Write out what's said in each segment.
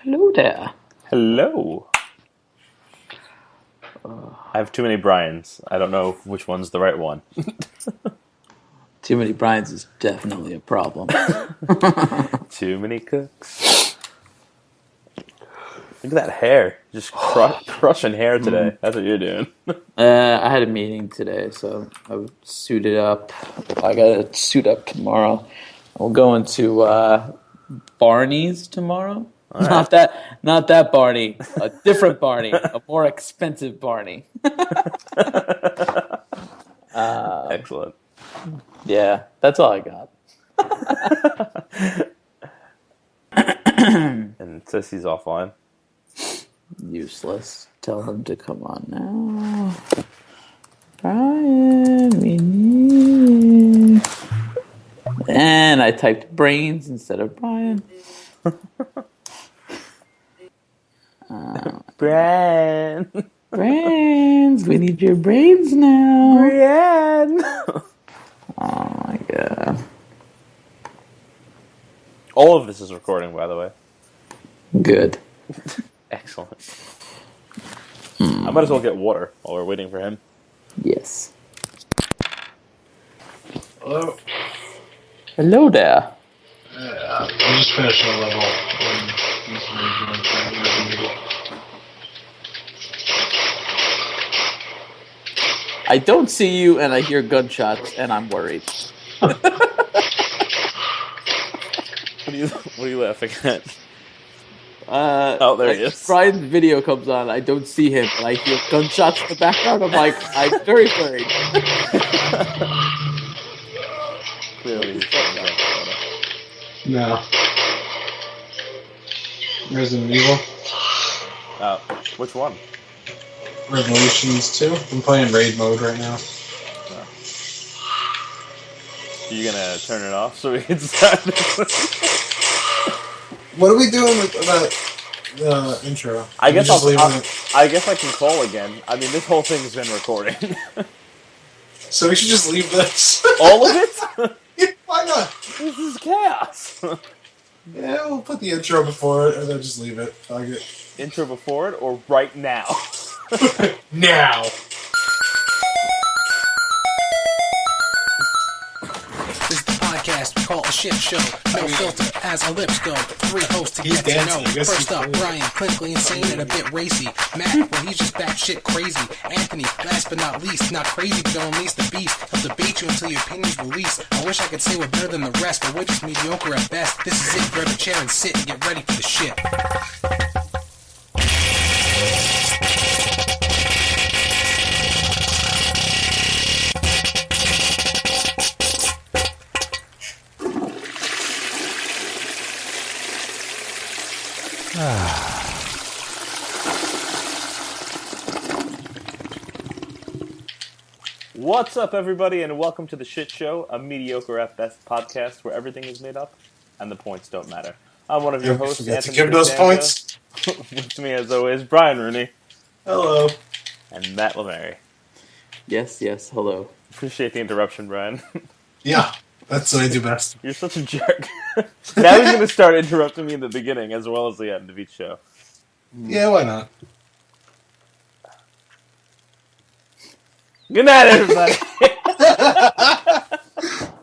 Hello there. Hello. I have too many Brians. I don't know which one's the right one. Too many Bryans is definitely a problem. Too many cooks. Look at that hair. Just crushing hair today. That's what you're doing. I had a meeting today, so I suited up. I got to suit up tomorrow. We'll go into Barney's tomorrow. Right. Not that Barney. A different Barney. A more expensive Barney. Excellent. Yeah, that's all I got. And it says he's offline. Useless. Tell him to come on now. Brian, we need. And I typed brains instead of Brian. Brian. Brains, we need your brains now. Brian. Oh my god. All of this is recording, by the way. Good. Excellent. I might as well get water while we're waiting for him. Yes. Hello. Hello there. I'm just finishing a level. When you I don't see you and I hear gunshots and I'm worried. What are you laughing at? Oh, there he is. Brian's video comes on. I don't see him, but I hear gunshots in the background. I'm like, I'm very worried. Clearly he's talking about it. No. Resident Evil. Which one? Revolutions 2. I'm playing raid mode right now. Are you gonna turn it off so we can start? What are we doing with the intro? I guess it. I guess I can call again. I mean, this whole thing's been recording. So we should just leave this. All of it? Yeah, why not? This is chaos. Yeah, we'll put the intro before it and then just leave it. Fuck it. Intro before it or right now? Now. This is the podcast we call a shit show. No filter as our lips go. Three hosts to get to know. First up, Brian, clinically insane and a bit racy. Matt, well, he's just batshit crazy. Anthony, last but not least, not crazy but don't unleash the beast. He'll debate you until your opinion's released. I wish I could say we're better than the rest, but we're just mediocre at best. This is it, grab a chair and sit and get ready for the shit. What's up, everybody, and welcome to The Shit Show, a mediocre at best podcast where everything is made up and the points don't matter. I'm one of your hosts, Anthony. Give those points. With me, as always, Brian Rooney. Hello. And Matt LeMary. Yes, hello. Appreciate the interruption, Brian. Yeah, that's what I do best. You're such a jerk. Now he's going to start interrupting me in the beginning as well as the end of each show. Yeah, why not? Good night, everybody.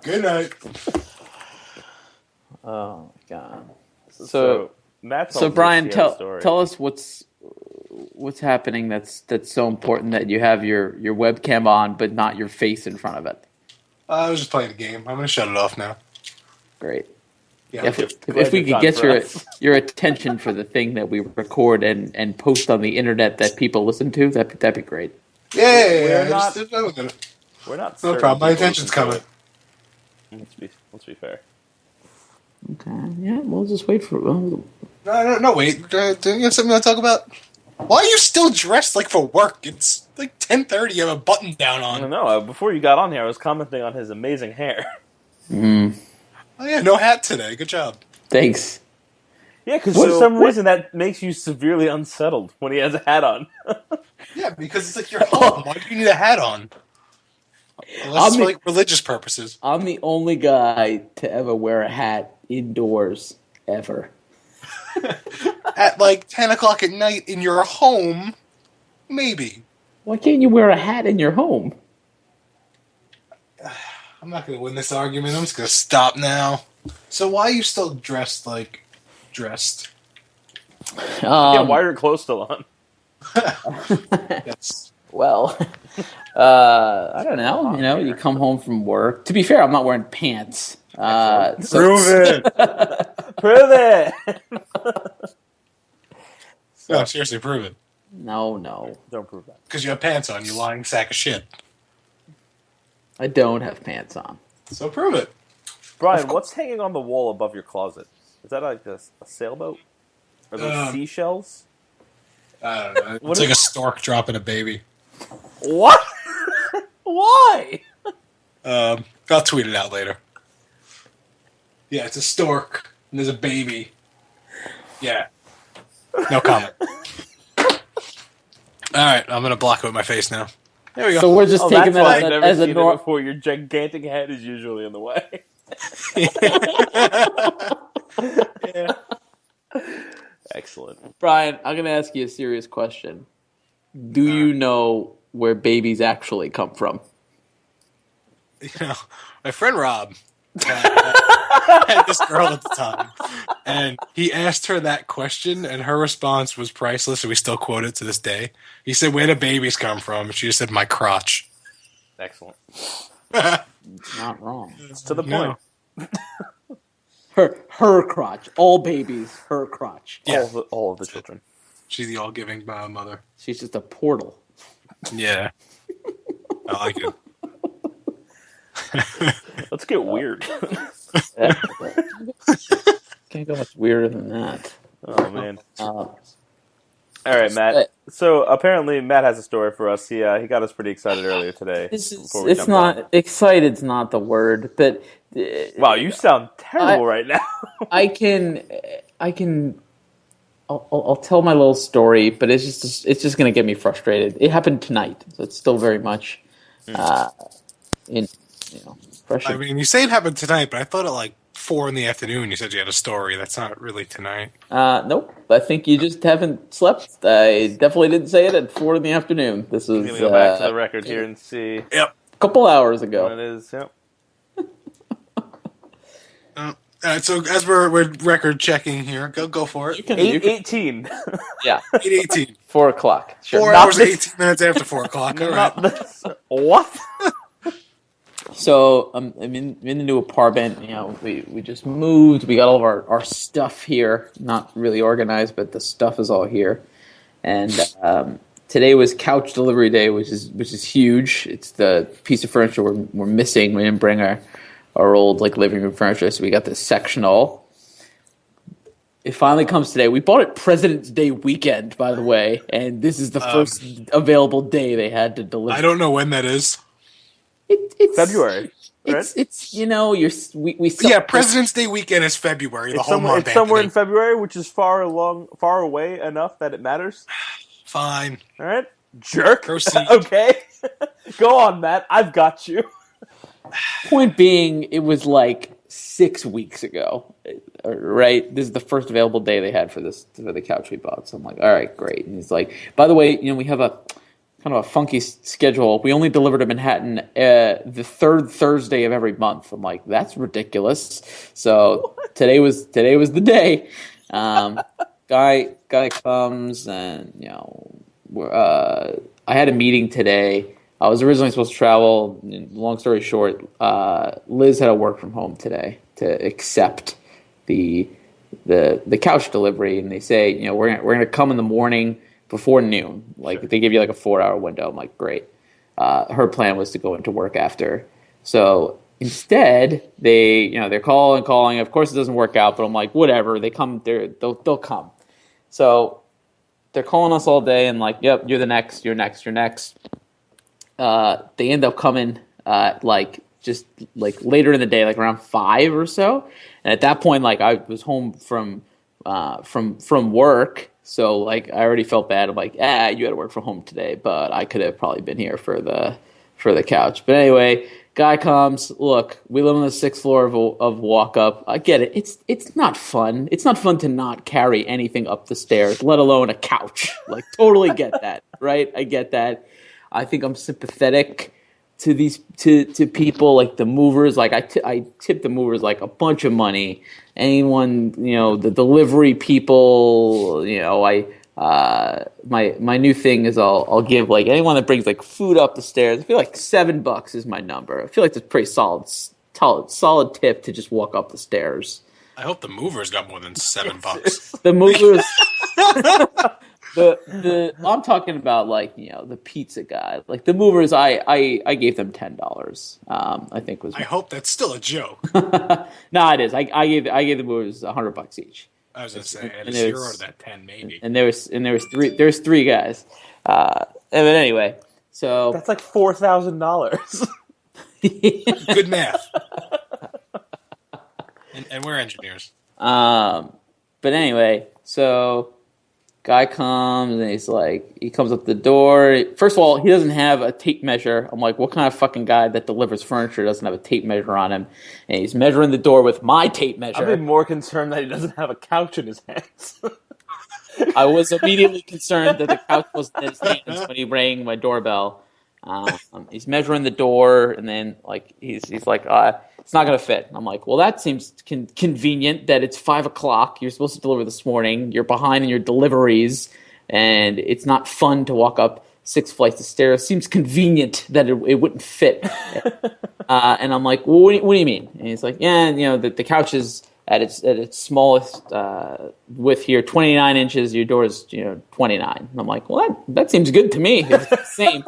Good night. Oh my god. So Matt told So Brian, me a story. tell us what's happening that's so important that you have your webcam on but not your face in front of it. I was just playing a game. I'm going to shut it off now. Great. Yeah. If we could get your attention for the thing that we record and post on the internet that people listen to, that'd be great. Yeah. We're not. No problem. My attention's coming. Let's be fair. Okay. Yeah, we'll just wait for. No, wait. Do you have something you want to talk about? Why are you still dressed like for work? It's like 10:30. You have a button down I don't on. know. Before you got on here, I was commenting on his amazing hair. Mm. Oh yeah, no hat today. Good job. Thanks. Yeah, because for some reason that makes you severely unsettled when he has a hat on. Yeah, because it's like you're home. Why do you need a hat on? Unless it's for like religious purposes. I'm the only guy to ever wear a hat indoors ever. at like 10 o'clock at night in your home, maybe. Why can't you wear a hat in your home? I'm not going to win this argument. I'm just going to stop now. So why are you still dressed? Yeah, why are your clothes still on? That's Well, I don't know. You know, you come home from work. To be fair, I'm not wearing pants. prove it. Prove it! No, seriously, prove it. No. Don't prove that. Because you have pants on, you lying sack of shit. I don't have pants on. So prove it. Brian, what's hanging on the wall above your closet? Is that like a sailboat? Are those seashells? I don't know. What It's is- like a stork dropping a baby. What? Why? I'll tweet it out later. Yeah, it's a stork, and there's a baby. Yeah. No comment. Alright, I'm going to block it with my face now. There we go. So we're just taking that's why I've that never as a seen it normal. before. Your gigantic head is usually in the way. Yeah. Excellent. Brian, I'm going to ask you a serious question. Do you know where babies actually come from? You know, my friend Rob had this girl at the time, and he asked her that question, and her response was priceless, and we still quote it to this day. He said, "Where do babies come from?" And she just said, "My crotch." Excellent. It's not wrong. It's to the No. point. Her crotch. All babies, her crotch. Yeah. All of the children. She's the all-giving mother. She's just a portal. Yeah. I like it. Let's get weird. Can't go much weirder than that. Oh, man. Uh, All right, Matt. So apparently Matt has a story for us. He got us pretty excited earlier today. before we it's jumped not on. excited's not the word, but Wow, you sound terrible right now. I can I'll tell my little story, but it's just going to get me frustrated. It happened tonight, so it's still very much fresh. I mean, you say it happened tonight, but I thought at like 4 in the afternoon you said you had a story. That's not really tonight. Nope. I think you just haven't slept. I definitely didn't say it at 4 in the afternoon. This I'm was going to go back to the record here and see Yep. a couple hours what ago. it is. Yep. So as we're record checking here, go for it. 8:18. Yeah, 8:18. 4 o'clock. Sure. 4 Not hours, this- 18 minutes after 4 o'clock. All right. Not this. What? So I'm in the new apartment. You know, we just moved. We got all of our stuff here. Not really organized, but the stuff is all here. And today was couch delivery day, which is huge. It's the piece of furniture we're missing. We didn't bring our old like living room furniture, so we got this sectional. It finally comes today. We bought it President's Day weekend, by the way, and this is the first available day they had to deliver. I don't know when that is. It's February, right? It's we Yeah, President's Day weekend is February. The whole month. It's somewhere in Anthony. February, which is far away enough that it matters. Fine. All right, jerk. Proceed. Okay, go on, Matt. I've got you. Point being, it was like 6 weeks ago, right? This is the first available day they had for the couch we bought. So I'm like, all right, great. And he's like, by the way, we have a kind of a funky schedule. We only deliver to Manhattan the third Thursday of every month. I'm like, that's ridiculous. So today was the day. Guy comes and I had a meeting today. I was originally supposed to travel. Long story short, Liz had to work from home today to accept the couch delivery, and they say, we're gonna come in the morning before noon. Like they give you like a 4-hour window. I'm like, great. Her plan was to go into work after. So instead, they're calling. Of course, it doesn't work out, but I'm like, whatever. They come. They'll come. So they're calling us all day and like, yep, you're the next. You're next. You're next. They end up coming just later in the day, like around 5 or so. And at that point, like I was home from work, so like I already felt bad. I'm like, you had to work from home today, but I could have probably been here for the couch. But anyway, Guy comes. Look, we live on the 6th floor of walk up. I get it. It's not fun. It's not fun to not carry anything up the stairs, let alone a couch. Like, totally get that, right? I get that. I think I'm sympathetic to these to people like the movers. Like I tip the movers like a bunch of money. Anyone, the delivery people, my new thing is I'll give like anyone that brings like food up the stairs. I feel like $7 is my number. I feel like it's a pretty solid tip to just walk up the stairs. I hope the movers got more than $7. The movers. I'm talking about like the pizza guy, like the movers. I gave them $10. I think was. I hope that's still a joke. No, it is. I gave the movers $100 each. I was gonna say at a 0 to that 10 maybe. And there's three guys. But anyway, so That's like $4,000. Good math. and we're engineers. But anyway, so guy comes and he comes up the door. First of all, he doesn't have a tape measure. I'm like, what kind of fucking guy that delivers furniture doesn't have a tape measure on him? And he's measuring the door with my tape measure. I've been more concerned that he doesn't have a couch in his hands. I was immediately concerned that the couch wasn't in his hands when he rang my doorbell. He's measuring the door, and then he's like, it's not going to fit. And I'm like, well, that seems convenient that it's 5 o'clock. You're supposed to deliver this morning. You're behind in your deliveries, and it's not fun to walk up 6 flights of stairs. Seems convenient that it wouldn't fit. And I'm like, well, what do you mean? And he's like, yeah, the couch is at its smallest width here, 29 inches. Your door is 29. And I'm like, well, that seems good to me. It's the same.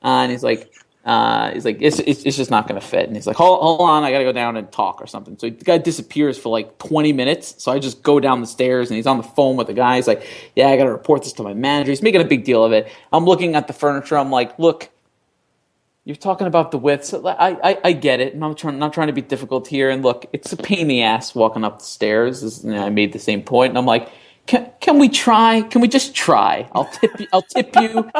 And he's like, it's just not going to fit. And he's like, hold on, I got to go down and talk or something. So the guy disappears for like 20 minutes. So I just go down the stairs, and he's on the phone with the guy. He's like, yeah, I got to report this to my manager. He's making a big deal of it. I'm looking at the furniture. I'm like, look, you're talking about the width. So I get it. And I'm not trying to be difficult here. And look, it's a pain in the ass walking up the stairs. I made the same point. And I'm like, can we try? Can we just try? I'll tip you.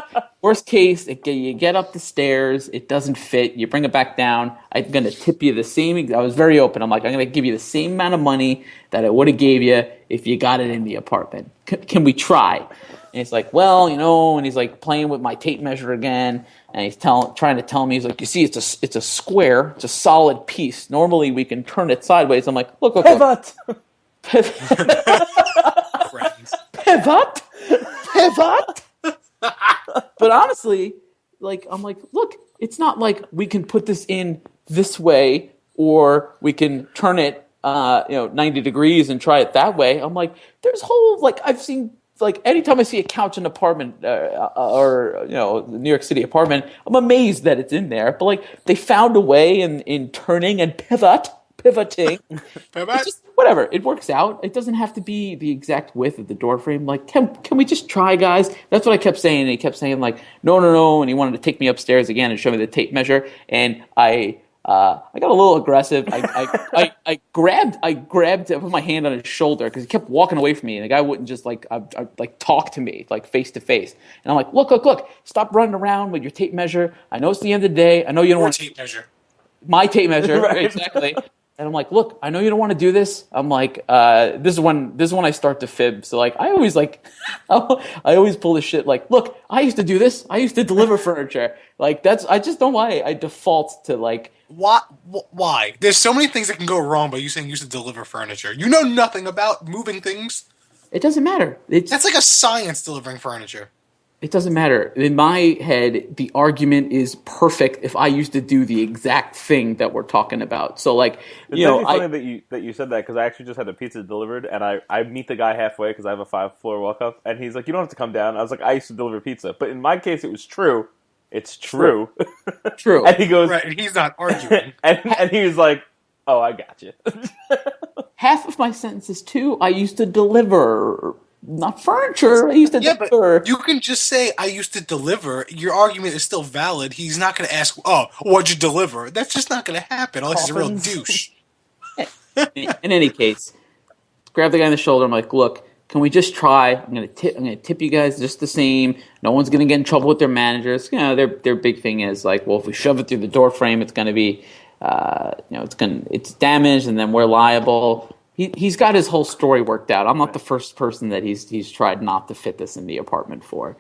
Worst case, you get up the stairs, it doesn't fit, you bring it back down. I'm going to tip you the same. I was very open. I'm like, I'm going to give you the same amount of money that I would have gave you if you got it in the apartment. Can we try? And he's like, well, and he's like playing with my tape measure again, and he's trying to tell me, he's like, you see, it's a square, it's a solid piece. Normally we can turn it sideways. I'm like, look. Pivot. Pivot. But honestly, I'm like, look, it's not like we can put this in this way or we can turn it 90 degrees and try it that way. I'm like, there's whole I've seen anytime I see a couch in an apartment or New York City apartment, I'm amazed that it's in there. But they found a way in turning and pivoting. Just, whatever, it works out. It doesn't have to be the exact width of the door frame. Can we just try, guys? That's what I kept saying. And he kept saying no, and he wanted to take me upstairs again and show me the tape measure. And I got a little aggressive. I grabbed, I put my hand on his shoulder because he kept walking away from me, and the guy wouldn't just talk to me face to face. And I'm like, look, stop running around with your tape measure. I know it's the end of the day. I know you don't want tape measure. My tape measure, Right. Exactly. And I'm like, look, I know you don't want to do this. I'm like, this is when I start to fib. So I always I always pull this shit. Look, I used to do this. I used to deliver furniture. I just don't know why I default to Why? There's so many things that can go wrong by you saying you used to deliver furniture. You know nothing about moving things. It doesn't matter. That's like a science, delivering furniture. It doesn't matter. In my head, the argument is perfect if I used to do the exact thing that we're talking about. So, It's actually funny that you said that, because I actually just had a pizza delivered, and I meet the guy halfway because I have a 5-floor walk up, and he's like, you don't have to come down. I was like, I used to deliver pizza. But in my case, it was true. It's true. True. And he goes, Right, and he's not arguing. and he was like, oh, I got you. half of my sentences, too, I used to deliver. Not furniture. I used to deliver. But you can just say, I used to deliver. Your argument is still valid. He's not going to ask, oh, what'd you deliver? That's just not going to happen unless he's a real douche. In any case, grab the guy on the shoulder. I'm like, look, can we just try? I'm gonna tip you guys just the same. No one's gonna get in trouble with their managers. You know, their big thing is like, well, if we shove it through the door frame, it's gonna be, it's damaged, and then we're liable. He's got his whole story worked out. I'm not the first person that he's tried not to fit this in the apartment for.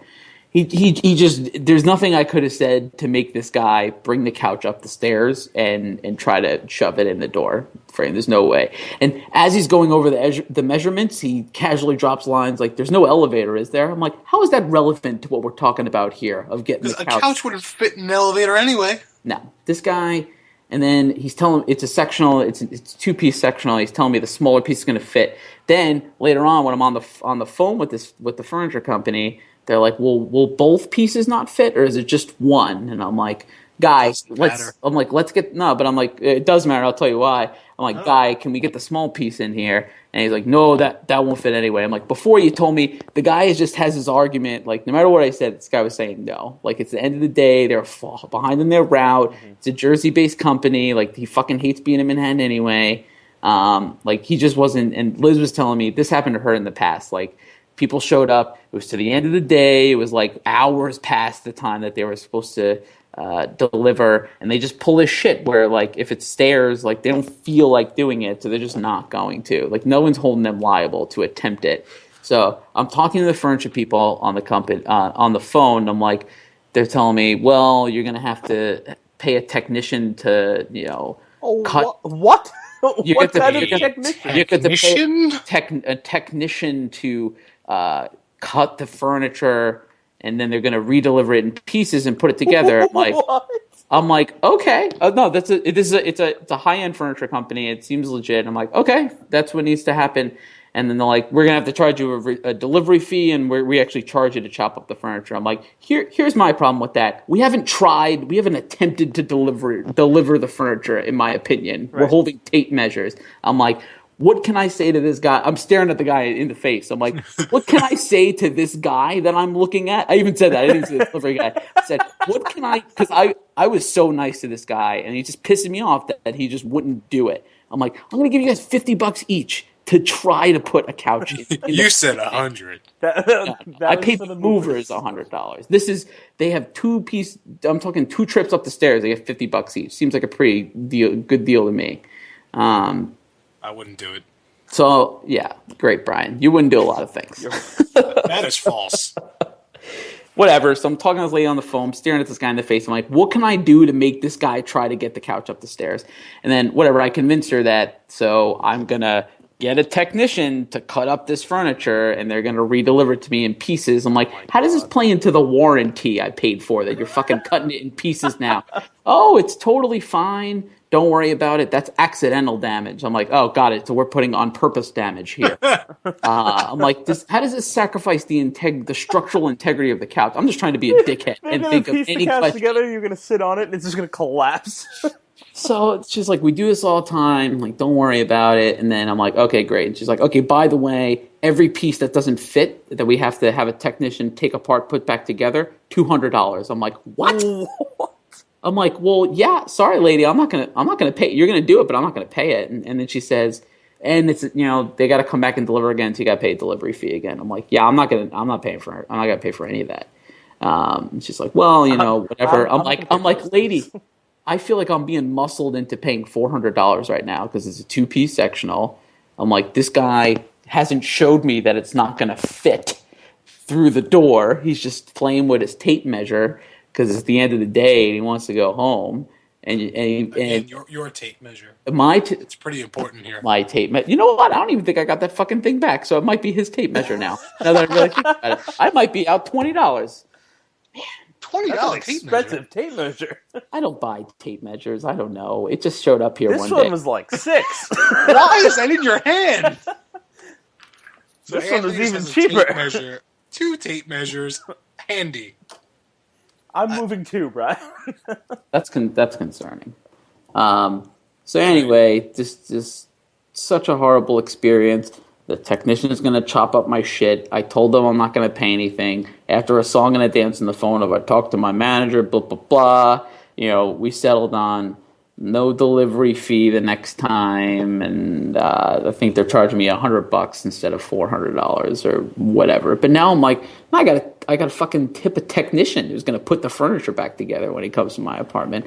He just, there's nothing I could have said to make this guy bring the couch up the stairs and try to shove it in the door frame. There's no way. And as he's going over the measurements, he casually drops lines like, "There's no elevator, is there?" I'm like, how is that relevant to what we're talking about here of getting the couch? A couch wouldn't fit in an elevator anyway. No, this guy. And then he's telling it's a sectional, it's a 2-piece sectional. He's telling me the smaller piece is going to fit. Then later on, when I'm on the phone with the furniture company, they're like, "Well, will both pieces not fit, or is it just one?" And I'm like, "Guys, let's get no." But I'm like, "It does matter. I'll tell you why." I'm like, "Guy, can we get the small piece in here?" And he's like, "No, that won't fit anyway." I'm like, "Before you told me." The guy just has his argument. Like, no matter what I said, this guy was saying no. Like, it's the end of the day. They're behind in their route. Mm-hmm. It's a Jersey-based company. Like, he fucking hates being in Manhattan anyway. Like, he just wasn't. And Liz was telling me this happened to her in the past. Like, people showed up. It was to the end of the day. It was like hours past the time that they were supposed to deliver, and they just pull this shit where, like, if it's stairs, like, they don't feel like doing it, so they're just not going to. Like, no one's holding them liable to attempt it. So I'm talking to the furniture people on the company on the phone. I'm like, they're telling me, well, you're gonna have to pay a technician to, cut. What? You what get kind to, of technician? You get to pay a technician to cut the furniture, and then they're going to redeliver it in pieces and put it together. I'm like, okay, no, it's a high end furniture company. It seems legit. I'm like, okay, that's what needs to happen. And then they're like, we're gonna have to charge you a delivery fee, and we actually charge you to chop up the furniture. I'm like, here's my problem with that. We haven't attempted to deliver the furniture. In my opinion, right. We're holding tape measures. I'm like, what can I say to this guy? I'm staring at the guy in the face. I'm like, what can I say to this guy that I'm looking at? I even said that. I didn't say the delivery guy. I said, what can I? Because I was so nice to this guy, and he just pissed me off that he just wouldn't do it. I'm like, I'm gonna give you guys $50 each to try to put a couch in. You said 100. I paid the movers $100. They have 2-piece. I'm talking 2 trips up the stairs. They get $50 each. Seems like a pretty good deal to me. I wouldn't do it. So yeah, great, Brian. You wouldn't do a lot of things. That is false. Whatever. So I'm talking to this lady on the phone, staring at this guy in the face. I'm like, what can I do to make this guy try to get the couch up the stairs? And then whatever, I convinced her that. So I'm gonna get a technician to cut up this furniture, and they're going to redeliver it to me in pieces. I'm like, how does this play into the warranty I paid for that you're fucking cutting it in pieces now? Oh, it's totally fine. Don't worry about it. That's accidental damage. I'm like, oh, got it. So we're putting on purpose damage here. I'm like, how does this sacrifice the structural integrity of the couch? I'm just trying to be a dickhead and think of any question. Together, you're going to sit on it, and it's just going to collapse. So it's just like, we do this all the time. Like, don't worry about it. And then I'm like, okay, great. And she's like, okay, by the way, every piece that doesn't fit that we have to have a technician take apart, put back together, $200. I'm like, what? I'm like, well, yeah, sorry, lady, I'm not gonna pay. You're gonna do it, but I'm not gonna pay it. And then she says, and it's, they got to come back and deliver again, so you got to pay a delivery fee again. I'm like, yeah, I'm not gonna pay for any of that. And she's like, well, whatever. I'm like, lady, I feel like I'm being muscled into paying $400 right now because it's a 2-piece sectional. I'm like, this guy hasn't showed me that it's not gonna fit through the door. He's just playing with his tape measure, because it's the end of the day and he wants to go home. And your tape measure. It's pretty important here. My tape measure. You know what? I don't even think I got that fucking thing back, so it might be his tape measure now. Now that I really think about it, I might be out $20. Man, $20 expensive tape measure. I don't buy tape measures. I don't know. It just showed up here one day. This one was like $6. Why is that in your hand? So this one was even cheaper. 2 tape measures, handy. I'm moving too, Brian. That's concerning. So anyway, just such a horrible experience. The technician is going to chop up my shit. I told them I'm not going to pay anything. After a song and a dance on the phone, I talked to my manager, blah, blah, blah. We settled on no delivery fee the next time, and I think they're charging me $100 instead of $400 or whatever. But now I'm like, I gotta fucking tip a technician who's gonna put the furniture back together when he comes to my apartment.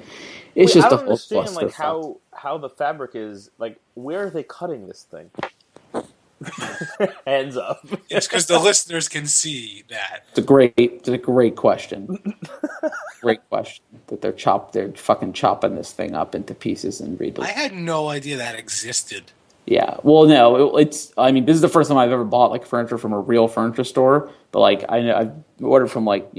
It's Wait, just I a don't whole understand like clusterfuck. how the fabric is like. Where are they cutting this thing? Hands up. It's because the listeners can see that. It's a great question. Great question. That they're fucking chopping this thing up into pieces and I had no idea that existed. Yeah. Well, no, it's. I mean, this is the first time I've ever bought like furniture from a real furniture store. But like, I've ordered from like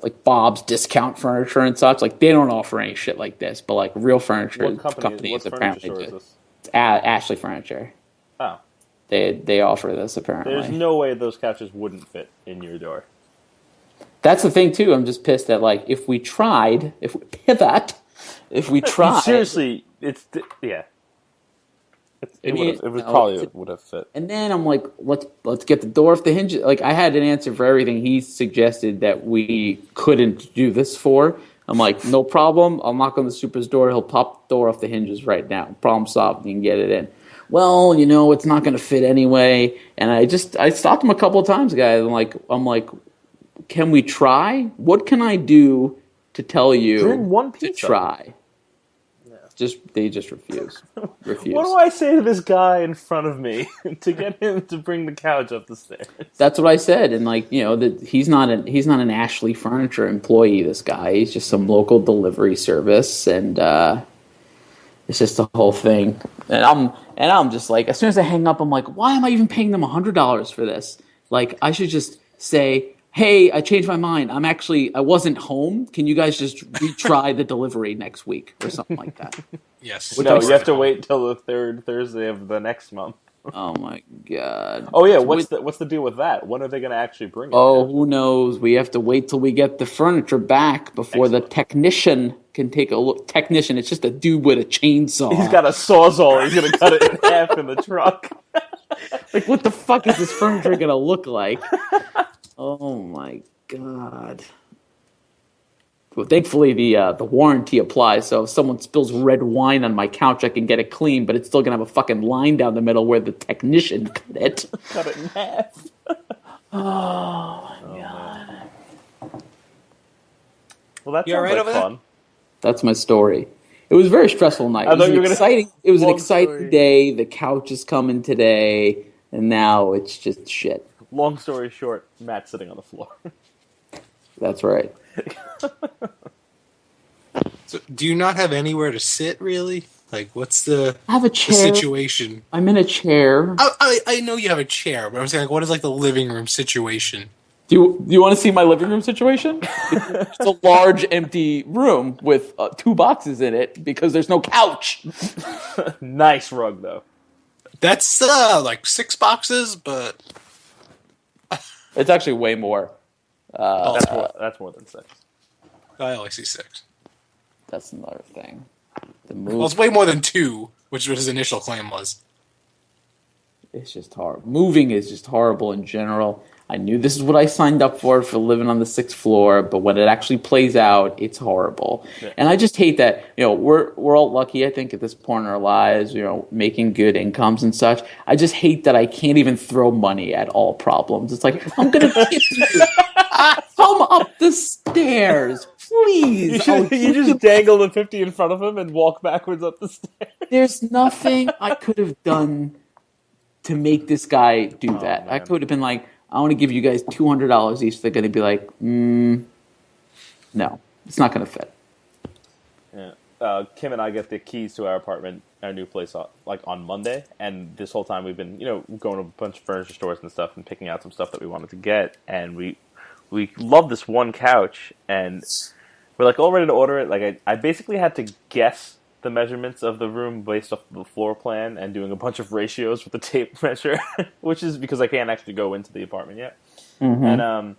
like Bob's Discount Furniture and such. Like, they don't offer any shit like this. But like, real furniture What company? What furniture apparently store is do. this? It's Ashley Furniture. Oh, They offer this apparently. there's no way those couches wouldn't fit in your door. That's the thing too. I'm just pissed that like if we tried, if we pivot, if we tried, Seriously, it's yeah. It would have fit. And then I'm like, let's get the door off the hinges. Like, I had an answer for everything he suggested that we couldn't do this for. I'm like, no problem. I'll knock on the super's door. He'll pop the door off the hinges right now. Problem solved. You can get it in. Well, it's not going to fit anyway. And I stopped him a couple of times, guys. I'm like, can we try? What can I do to tell you Bring one to pizza. try? They just refuse. What do I say to this guy in front of me to get him to bring the couch up the stairs? That's what I said, and he's not an Ashley Furniture employee. This guy, he's just some local delivery service, and it's just the whole thing. And I'm just like, as soon as I hang up, I'm like, why am I even paying them $100 for this? Like, I should just say, hey, I changed my mind. I wasn't home. Can you guys just retry the delivery next week or something like that? Yes. No, you have to wait till the third Thursday of the next month. Oh my god. Oh yeah, what's the deal with that? When are they going to actually bring it? Oh, who knows? We have to wait till we get the furniture back before the technician can take a look. Technician, it's just a dude with a chainsaw. He's got a sawzall. He's going to cut it in half in the truck. Like, what the fuck is this furniture gonna look like? Oh my god. Well, thankfully the warranty applies, so if someone spills red wine on my couch, I can get it clean, but it's still gonna have a fucking line down the middle where the technician cut it. Cut it in half. Oh my god. Well, that You sounds alright like over there? fun. That's my story. It was a very stressful night. I thought you were gonna- It was an Long exciting story. day. The couch is coming today, and now it's just shit. Long story short, Matt's sitting on the floor. That's right. So, do you not have anywhere to sit, really? Like, what's the I have a the chair. situation? I'm in a chair. I know you have a chair, but I'm saying, like, what is like the living room situation? Do you want to see my living room situation? It's a large empty room with 2 boxes in it because there's no couch. Nice rug, though. That's like 6 boxes, but It's actually way more. That's more than 6. I only see 6. That's another thing. The Well, move, it's way more than 2, which was his initial claim was. it's just hard. Moving is just horrible in general. I knew this is what I signed up for living on the 6th floor, but when it actually plays out, it's horrible. Yeah. And I just hate that, we're all lucky, I think, at this point in our lives, making good incomes and such. I just hate that I can't even throw money at all problems. It's like, I'm going to tip you. Come up the stairs, please. You just dangle the 50 in front of him and walk backwards up the stairs. There's nothing I could have done to make this guy do that. I man. could have been like, I want to give you guys $200 each. They're going to be like, no, it's not going to fit. Yeah. Kim and I get the keys to our apartment, our new place, on Monday, and this whole time we've been, going to a bunch of furniture stores and stuff and picking out some stuff that we wanted to get, and we love this one couch, and we're like all ready to order it. Like I basically had to guess the measurements of the room based off the floor plan and doing a bunch of ratios with the tape measure, which is because I can't actually go into the apartment yet. Mm-hmm. And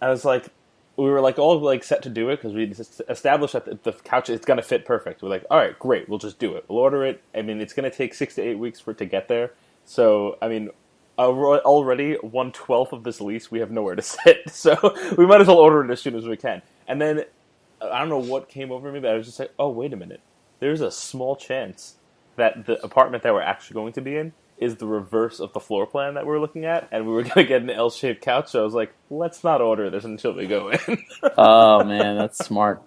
I was like, we were like all like set to do it because we established that the couch is going to fit perfect. We're like, all right, great, we'll just do it. We'll order it. I mean, it's going to take 6 to 8 weeks for it to get there. So, I mean, already 1/12 of this lease, we have nowhere to sit. So we might as well order it as soon as we can. And then I don't know what came over me, but I was just like, oh, wait a minute. There's a small chance that the apartment that we're actually going to be in is the reverse of the floor plan that we're looking at, and we were going to get an L-shaped couch, so I was like, let's not order this until we go in. Oh, man, that's smart.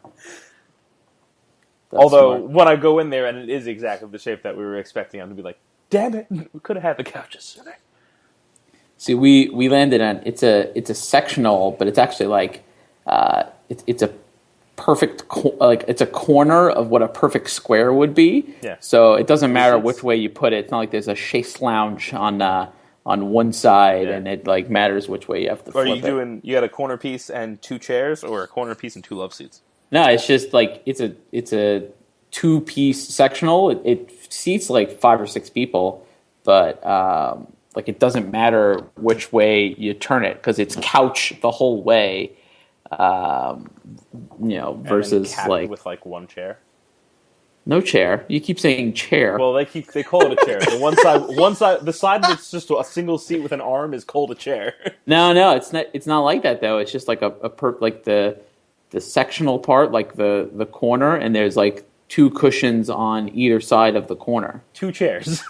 That's Although, smart. when I go in there and it is exactly the shape that we were expecting, I'm going to be like, damn it, we could have had the couches sooner. See, we landed on it's a sectional, but it's actually like it's a perfect like it's a corner of what a perfect square would be. Yeah. So it doesn't matter It's- which way you put it. It's not like there's a chaise lounge on one side, Yeah. and it like matters which way you have to Or flip are you it. doing, you got a corner piece and 2 chairs, or a corner piece and 2 love seats? No, it's just like it's a 2-piece sectional. It seats like 5 or 6 people, but like it doesn't matter which way you turn it because it's couch the whole way. Versus and then capped like with like 1 chair. no chair. You keep saying chair. Well, they call it a chair. The one side, the side that's just a single seat with an arm is called a chair. No, it's not. It's not like that though. It's just like like the sectional part, like the corner, and there's like 2 cushions on either side of the corner. 2 chairs.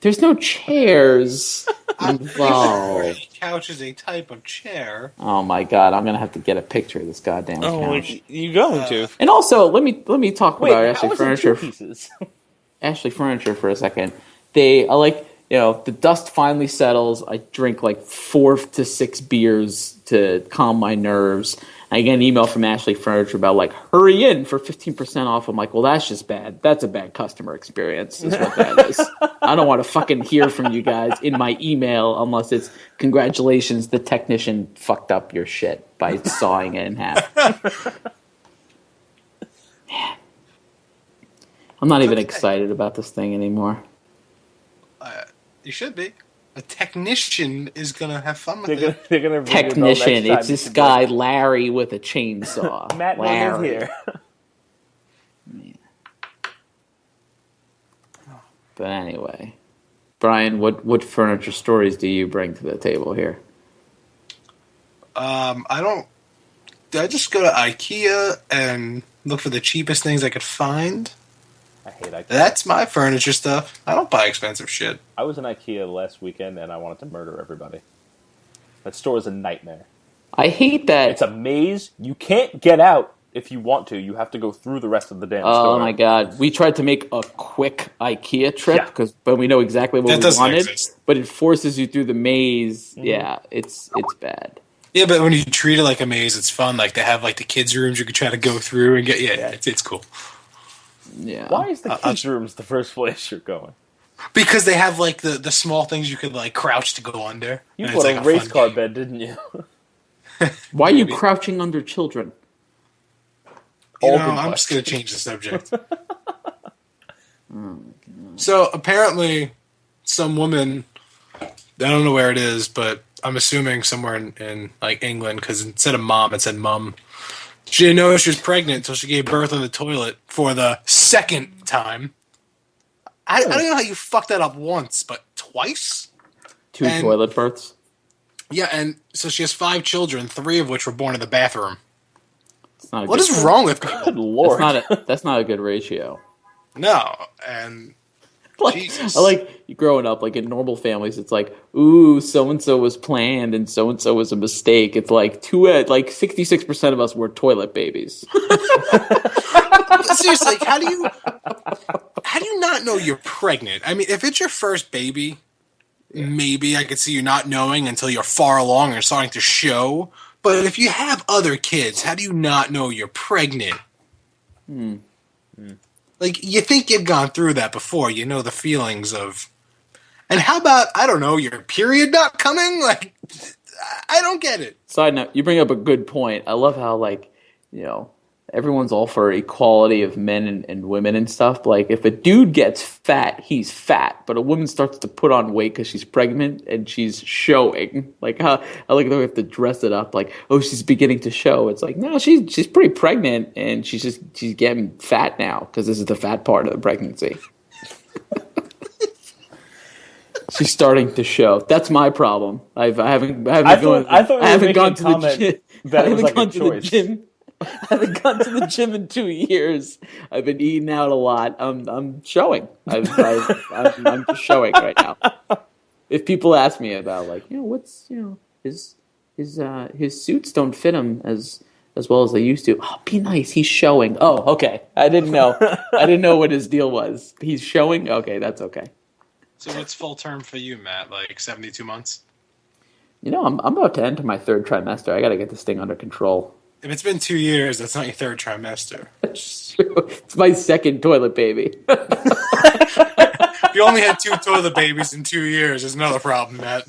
There's no chairs involved. Couch is a type of chair. Oh my god, I'm gonna have to get a picture of this goddamn couch. you going to? And also, let me talk Wait, about how Ashley is it 2 Furniture. pieces? Ashley Furniture for a second. They are like, the dust finally settles. I drink like 4 to 6 beers to calm my nerves. I get an email from Ashley Furniture about like, hurry in for 15% off. I'm like, well, that's just bad. That's a bad customer experience is what that is. I don't want to fucking hear from you guys in my email unless it's congratulations, the technician fucked up your shit by sawing it in half. Man. I'm not even excited about this thing anymore. You should be. A technician is gonna have fun with it. They're gonna bring it the next Technician, time it's you this should guy Larry with a chainsaw. do it. Matt, no live Larry. here. But anyway, Brian, what furniture stories do you bring to the table here? I don't. I just go to IKEA and look for the cheapest things I could find. I hate IKEA. That's my furniture stuff. I don't buy expensive shit. I was in IKEA last weekend and I wanted to murder everybody. That store is a nightmare. I hate that. It's a maze. You can't get out if you want to. You have to go through the rest of the damn store. Oh my god, we tried to make a quick IKEA trip Yeah. but we know exactly what That we doesn't wanted. exist. But it forces you through the maze. Yeah, it's bad. Yeah, but when you treat it like a maze, it's fun. Like they have like the kids' rooms you could try to go through and get. Yeah, it's cool. Yeah. Why is the kids' rooms the first place you're going? Because they have like the small things you could like crouch to go under. You And bought it's, a like, race fun car game. bed, didn't you? Why are you Maybe. crouching under children? You All know, good I'm just questions. going to change the subject. So apparently, some woman, I don't know where it is, but I'm assuming somewhere in like England, because instead of mom, it said mum. She didn't know she was pregnant until she gave birth on the toilet for the second time. I don't know how you fucked that up once, but twice? 2 And- toilet births. Yeah, and so she has 5 children, 3 of which were born in the bathroom. It's not a What good, is wrong with people? Good lord. that's not a good ratio. No, and Like, Jesus. I like growing up, like in normal families, it's like, ooh, so and so was planned and so was a mistake. It's like 66% of us were toilet babies. seriously, like, how do you not know you're pregnant? I mean, if it's your first baby, maybe I could see you not knowing until you're far along and starting to show. But if you have other kids, how do you not know you're pregnant? Like, you think you've gone through that before. You know the feelings of... And how about, I don't know, your period not coming? Like, I don't get it. Side note, you bring up a good point. I love how, like, everyone's all for equality of men and women and stuff. But, like, if a dude gets fat, he's fat. But a woman starts to put on weight because she's pregnant and she's showing. Like, how I like the way we have to dress it up. Like, oh, she's beginning to show. It's like, no, she's pretty pregnant and she's getting fat now because this is the fat part of the pregnancy. She's starting to show. That's my problem. I haven't I thought you were gone making to a comment the gym. that I it was haven't like a gone to the choice. gym. haven't gone to the gym in 2 years. I've been eating out a lot. I'm showing. I'm just showing right now. If people ask me about like, what's his suits don't fit him as well as they used to. Oh, be nice. He's showing. Oh, okay. I didn't know. I didn't know what his deal was. He's showing. Okay, that's okay. So what's full term for you, Matt? Like 72 months? I'm about to enter my third trimester. I got to get this thing under control. If it's been 2 years, that's not your third trimester. It's my second toilet baby. If you only had 2 toilet babies in 2 years, there's another problem, Matt.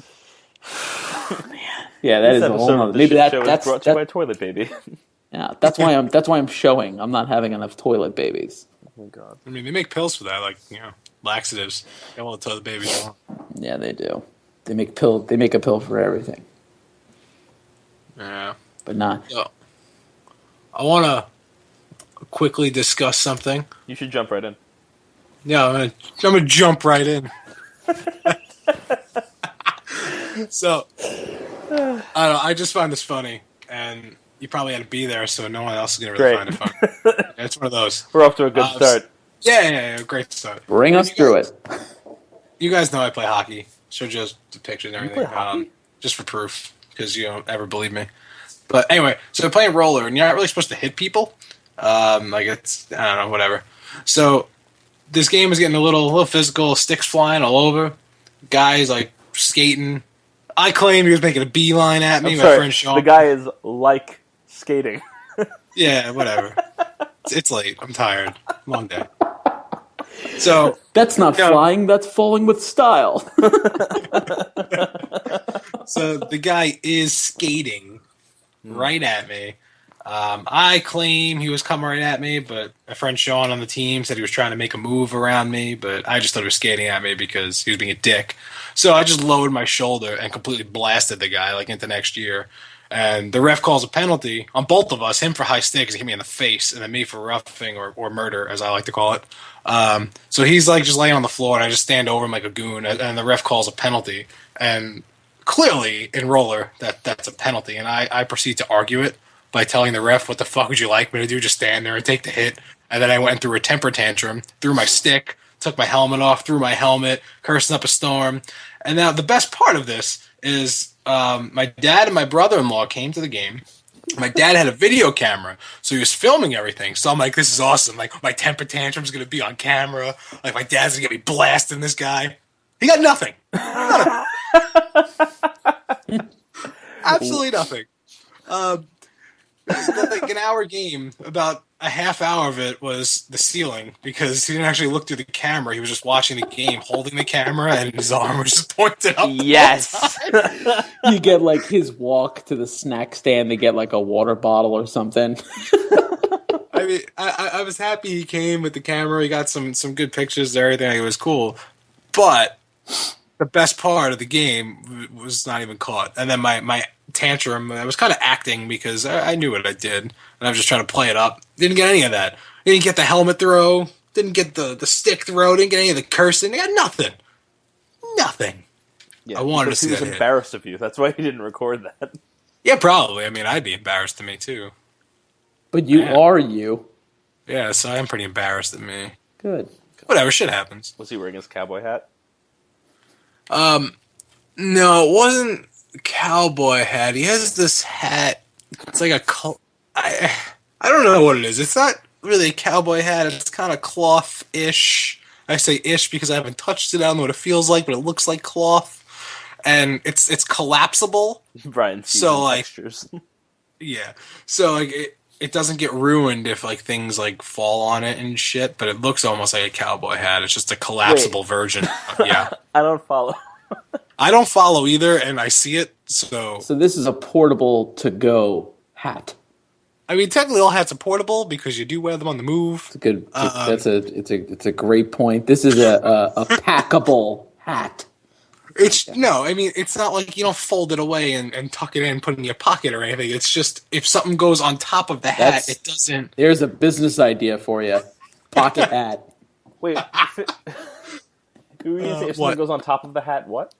Yeah, that This is a episode whole of nother. the Maybe shit show is that's brought to you by Toilet Baby. Yeah, that's why I'm showing. I'm not having enough toilet babies. Oh God. I mean, they make pills for that, like laxatives. They want to tell the babies want. Yeah, they do. They make a pill for everything, Yeah. but not. So, I want to quickly discuss something. You should jump right in. Yeah, I'm gonna jump right in. So, I don't know. I just find this funny, and you probably had to be there, so no one else is gonna really Great. find it funny. Yeah, it's one of those. We're off to a good start. Yeah, great start. Bring us through it. You guys know I play hockey. Show just the pictures and everything. play hockey? Just for proof, because you don't ever believe me. But anyway, so I'm playing roller, and you're not really supposed to hit people. Like it's, I don't know, whatever. So this game is getting a little physical. Sticks flying all over. Guys like skating. I claim he was making a beeline at me. I'm My sorry, friend Sean. the guy is like skating. Yeah, whatever. It's late. I'm tired. Long day. So That's not flying. That's falling with style. So the guy is skating right at me. I claim he was coming right at me, but my friend Sean on the team said he was trying to make a move around me, but I just thought he was skating at me because he was being a dick. So I just lowered my shoulder and completely blasted the guy like into next year. And the ref calls a penalty on both of us, him for high stick because he hit me in the face, and then me for roughing or murder, as I like to call it. So he's like just laying on the floor, and I just stand over him like a goon, and the ref calls a penalty. And clearly in roller, that's a penalty, and I proceed to argue it by telling the ref, what the fuck would you like me to do? Just stand there and take the hit. And then I went through a temper tantrum, threw my stick, took my helmet off, threw my helmet, cursing up a storm. And now the best part of this is my dad and my brother-in-law came to the game. My dad had a video camera, so he was filming everything. So I'm like, this is awesome. Like, my temper tantrum's going to be on camera. Like, my dad's going to get me blasting this guy. He got nothing. None of it. Absolutely nothing. Like an hour game, about a half hour of it was the ceiling because he didn't actually look through the camera. He was just watching the game, holding the camera, and his arm was just pointed up. Yes. You get like his walk to the snack stand to get like a water bottle or something. I mean, I was happy he came with the camera. He got some good pictures and everything. It was cool. But the best part of the game was not even caught. And then my tantrum, I was kind of acting because I knew what I did. And I was just trying to play it up. Didn't get any of that. Didn't get the helmet throw. Didn't get the stick throw. Didn't get any of the cursing. I got nothing. Nothing. Yeah, I wanted to because see he was that hit. embarrassed of you. That's why he didn't record that. Yeah, probably. I mean, I'd be embarrassed of me, too. But you Man. are you. Yeah, so I am pretty embarrassed of me. Good. Whatever, shit happens. Was he wearing his cowboy hat? No, it wasn't a cowboy hat. He has this hat. It's like I don't know what it is. It's not really a cowboy hat. It's kind of cloth-ish. I say ish because I haven't touched it. I don't know what it feels like, but it looks like cloth. And it's collapsible. Brian, So, like- textures. Yeah. So like it doesn't get ruined if like things like fall on it and shit, but it looks almost like a cowboy hat. It's just a collapsible version. Yeah. I don't follow. I don't follow either, and I see it, so So this is a portable to-go hat. I mean, technically, all hats are portable because you do wear them on the move. It's a good. It's a great point. This is a packable hat. No, I mean, it's not like you don't fold it away and tuck it in, put it in your pocket or anything. It's just if something goes on top of the hat, That's- it doesn't. There's a business idea for you. Pocket hat. Wait, if what? something goes on top of the hat, what?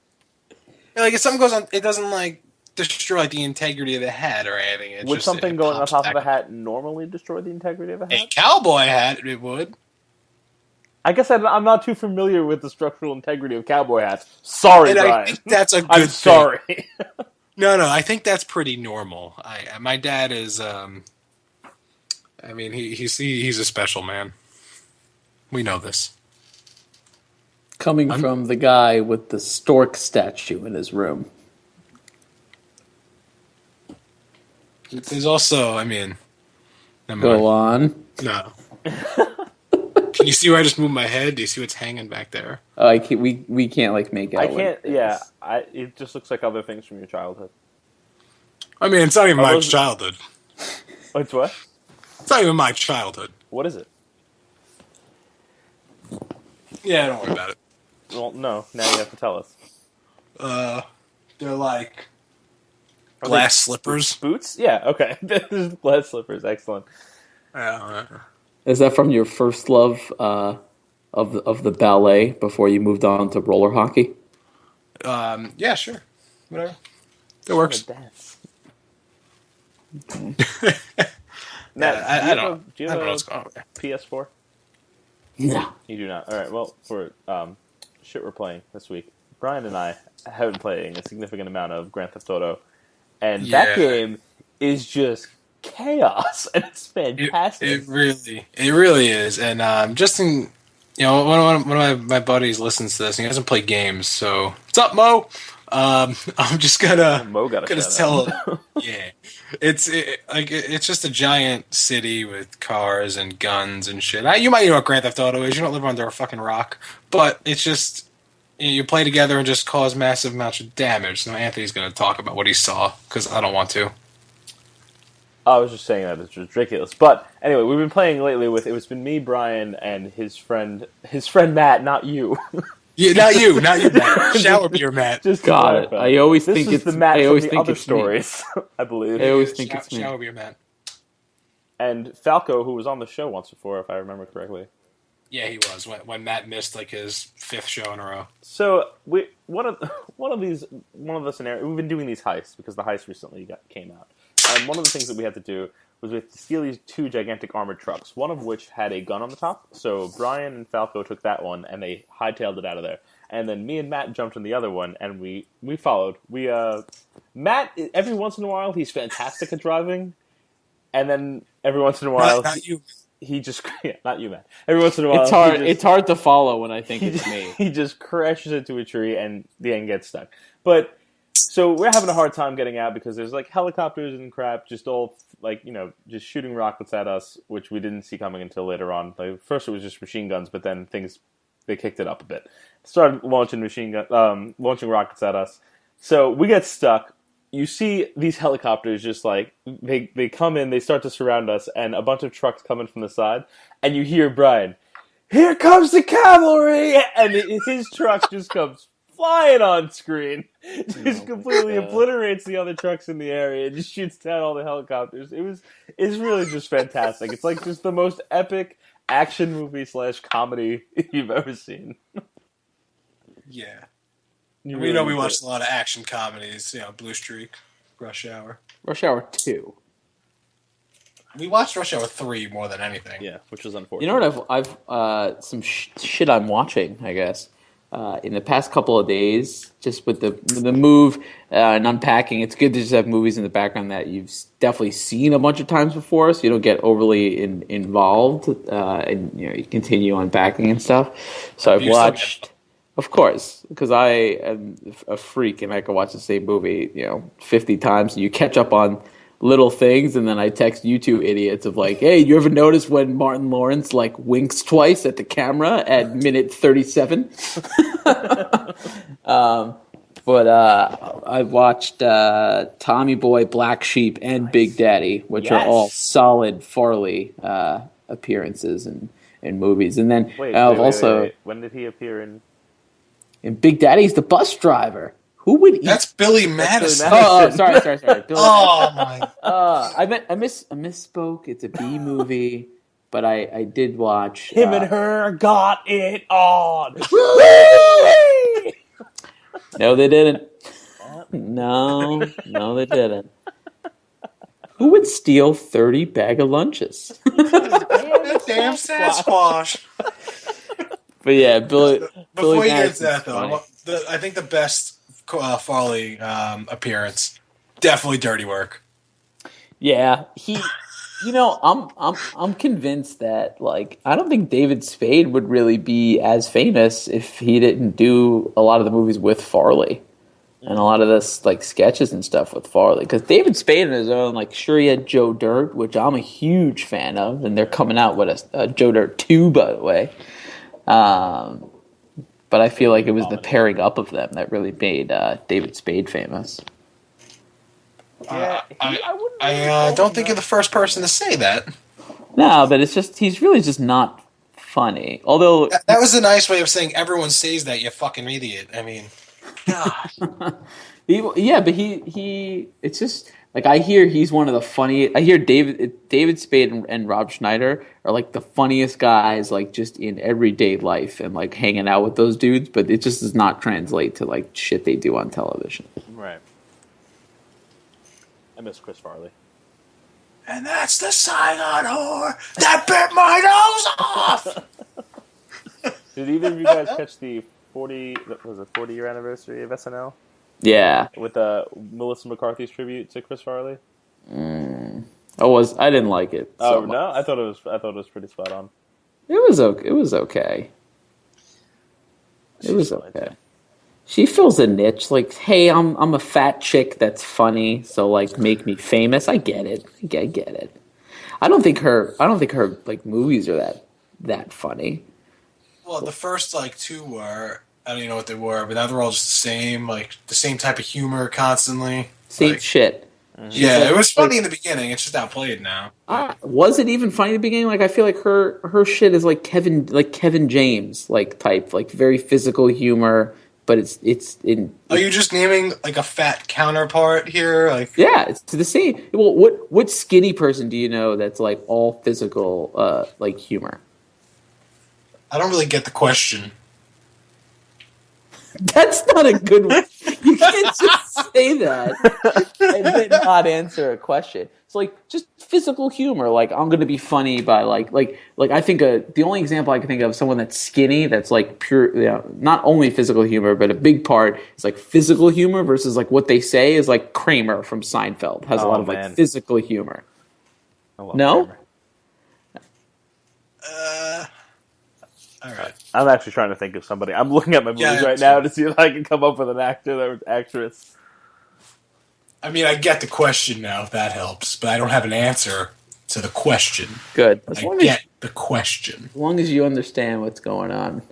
Like if something goes on, it doesn't like destroy like, the integrity of the hat or anything. It Would just, something it going on pops top of back a hat normally destroy the integrity of a up. hat? A cowboy hat, it would. I guess I'm not too familiar with the structural integrity of cowboy hats. Sorry, And Brian. I think that's a good I'm thing. sorry. No, I think that's pretty normal. My dad is, I mean, he's a special man. We know this. Coming from the guy with the stork statue in his room. There's also, I mean, never Go mind. on. No. Can you see where I just moved my head? Do you see what's hanging back there? Oh, we can't like make out. I can't. Yeah, it just looks like other things from your childhood. I mean, it's not even my those- childhood. It's what? It's not even my childhood. What is it? Yeah, don't worry about it. Well, no. Now you have to tell us. They're like Are glass they slippers. Boots? Yeah. Okay. There's glass slippers. Excellent. Is that from your first love of the ballet before you moved on to roller hockey? Yeah, sure. Whatever. It works. Dance. Yeah, I don't Do you know have what's a going on there. PS4? No. You do not. All right. Well, for shit we're playing this week, Brian and I have been playing a significant amount of Grand Theft Auto, and that game is just chaos, and it's fantastic. It really is. And just in, one of my buddies listens to this, and he doesn't play games. So, what's up, Mo? I'm just gonna Mo got a gonna shout tell. Yeah, it's just a giant city with cars and guns and shit. You might know what Grand Theft Auto is. You don't live under a fucking rock, but it's just you play together and just cause massive amounts of damage. Now Anthony's gonna talk about what he saw because I don't want to. I was just saying that it's ridiculous. But anyway, we've been playing lately with it's been me, Brian, and his friend Matt, not you. Yeah, not you, Matt. Shower beer, Matt. Just to Got it. clarify. I always this think is it's the Matt I from always the think other it's stories, I believe. Me. I always think it's me. Shower beer, Matt. And Falco, who was on the show once before, if I remember correctly. Yeah, he was when Matt missed like his 5th show in a row. So one of the scenarios we've been doing these heists because the heist recently came out, and one of the things that we had to do was we had to steal these 2 gigantic armored trucks, one of which had a gun on the top. So Brian and Falco took that one and they hightailed it out of there, and then me and Matt jumped in the other one and we followed. Matt, every once in a while he's fantastic at driving, and then every once in a while Not you. he just not you, Matt. Every once in a while It's hard. It's hard to follow when I think it's me. He just crashes into a tree and the end gets stuck. But so we're having a hard time getting out because there's like helicopters and crap, just all just shooting rockets at us, which we didn't see coming until later on. Like, first it was just machine guns, but then they kicked it up a bit. Started launching launching rockets at us. So we get stuck. You see these helicopters just like they come in, they start to surround us, and a bunch of trucks come in from the side, and you hear Brian, "Here comes the cavalry!" And his truck just comes flying on screen, just completely obliterates the other trucks in the area, and just shoots down all the helicopters. It's really just fantastic. It's like just the most epic action movie / comedy you've ever seen. Yeah. You We really know we enjoy watched it. a lot of action comedies, Blue Streak, Rush Hour. Rush Hour 2. We watched Rush Hour 3 more than anything. Yeah, which is unfortunate. You know what? I've some shit I'm watching. I guess in the past couple of days, just with the move and unpacking, it's good to just have movies in the background that you've definitely seen a bunch of times before, so you don't get overly involved and you continue unpacking and stuff. So I've You still watched. Of course, because I am a freak and I can watch the same movie, 50 times. And you catch up on little things, and then I text you two idiots of like, "Hey, you ever notice when Martin Lawrence like winks twice at the camera at minute 37?" But I watched Tommy Boy, Black Sheep, and Big Daddy, which are all solid Farley appearances in movies. And then Wait, also. When did he appear in? And Big Daddy's the bus driver. Who would eat? That's Billy Madison. Madison. Sorry. Billy Oh my! I misspoke. It's a B movie, but I did watch Him and her got it on. No, they didn't. No, they didn't. Who would steal 30 bag of lunches? Damn Sasquatch. But yeah, Billy. Before Billy you get to Madison's that, though, funny. I think the best Farley appearance, definitely Dirty Work. Yeah, he. I'm convinced that like I don't think David Spade would really be as famous if he didn't do a lot of the movies with Farley and a lot of this like sketches and stuff with Farley. Because David Spade on his own, like sure he had Joe Dirt, which I'm a huge fan of, and they're coming out with a Joe Dirt 2, by the way. But I feel like it was the pairing up of them that really made David Spade famous. Yeah, I don't think you're the first person to say that. No, but it's just he's really just not funny. Although That was a nice way of saying everyone says that, you fucking idiot. I mean, God. but he it's just like I hear he's one of the funny. I hear David Spade and Rob Schneider are like the funniest guys like just in everyday life and like hanging out with those dudes, but it just does not translate to like shit they do on television. Right. I miss Chris Farley. And that's the Saigon whore that bit my nose off. Did either of you guys catch the 40-year anniversary of SNL? Yeah, With Melissa McCarthy's tribute to Chris Farley? I didn't like it. Oh so no, much. I thought it was pretty spot on. It was okay. It was okay. It was okay. She fills a niche. Like, hey, I'm a fat chick that's funny, so like make me famous. I get it. I get it. I don't think her like movies are that funny. Well, the first like two were, I don't even know what they were, but now they're all just the same, like the same type of humor constantly. Same Like, shit. yeah, it was funny in the beginning. It's just outplayed now. Was it even funny at the beginning? Like I feel like her shit is like Kevin James like type, like very physical humor, but it's in. Are you just naming like a fat counterpart here? Like, Yeah, it's the same. Well, what skinny person do you know that's like all physical like humor? I don't really get the question. That's not a good one. You can't just say that and then not answer a question. It's like just physical humor. Like I'm going to be funny by like I think the only example I can think of someone that's skinny that's like pure, not only physical humor, but a big part is like physical humor versus like what they say is like Kramer from Seinfeld has a lot of like physical humor. No. Kramer. All right. I'm actually trying to think of somebody. I'm looking at my movies right now to see if I can come up with an actor or actress. I mean, I get the question now, if that helps, but I don't have an answer to the question. Good. I get the question. As long as you understand what's going on.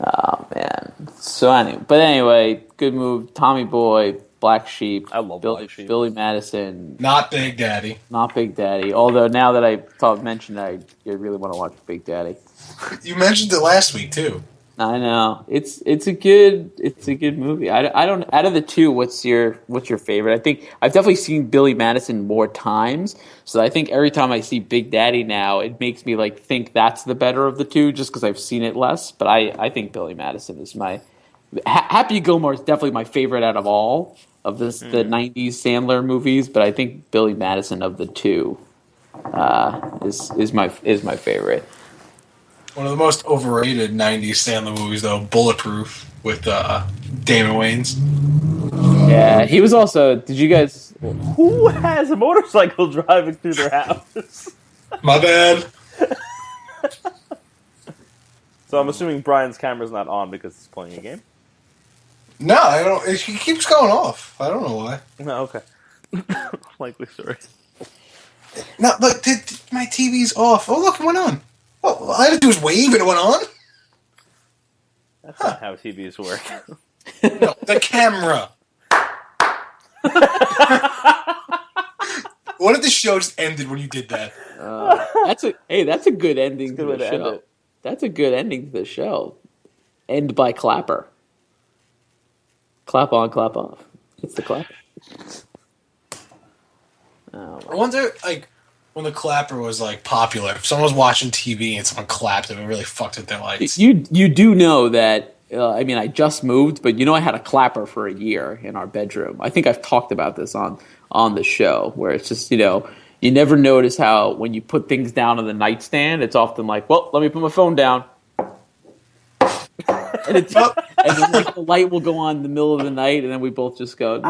Oh man. So anyway, good move. Tommy Boy, Black Sheep. I love Black Sheep. Billy Madison. Not Big Daddy. Not Big Daddy. Although now that I mentioned it, I really want to watch Big Daddy. You mentioned it last week too. I know it's a good movie. I don't out of the two, what's your favorite? I think I've definitely seen Billy Madison more times, so I think every time I see Big Daddy now, it makes me like think that's the better of the two, just because I've seen it less. But I think Billy Madison is my Happy Gilmore is definitely my favorite out of all of the '90s Sandler movies. But I think Billy Madison of the two is my favorite. One of the most overrated '90s Sandler movies, though, Bulletproof with Damon Wayans. Yeah, he was also. Did you guys? Who has a motorcycle driving through their house? My bad. So I'm assuming Brian's camera's not on because he's playing a game? No, I don't. It keeps going off. I don't know why. No, okay. Likely story. No, look, my TV's off. Oh, look, it went on. Well, all I had to do was wave and it went on. That's not how TVs work. No, the camera. What if the show just ended when you did that? That's a good ending to way the to end show. it. That's a good ending to the show. End by clapper. Clap on, clap off. It's the clapper. Oh, I wonder, like, when the clapper was, like, popular, if someone was watching TV and someone clapped, it really fucked with their lights. you do know that I mean, I just moved, but I had a clapper for a year in our bedroom. I think I've talked about this on the show, where it's just, you never notice how when you put things down on the nightstand, it's often like, well, let me put my phone down. And and then like the light will go on in the middle of the night, and then we both just go, like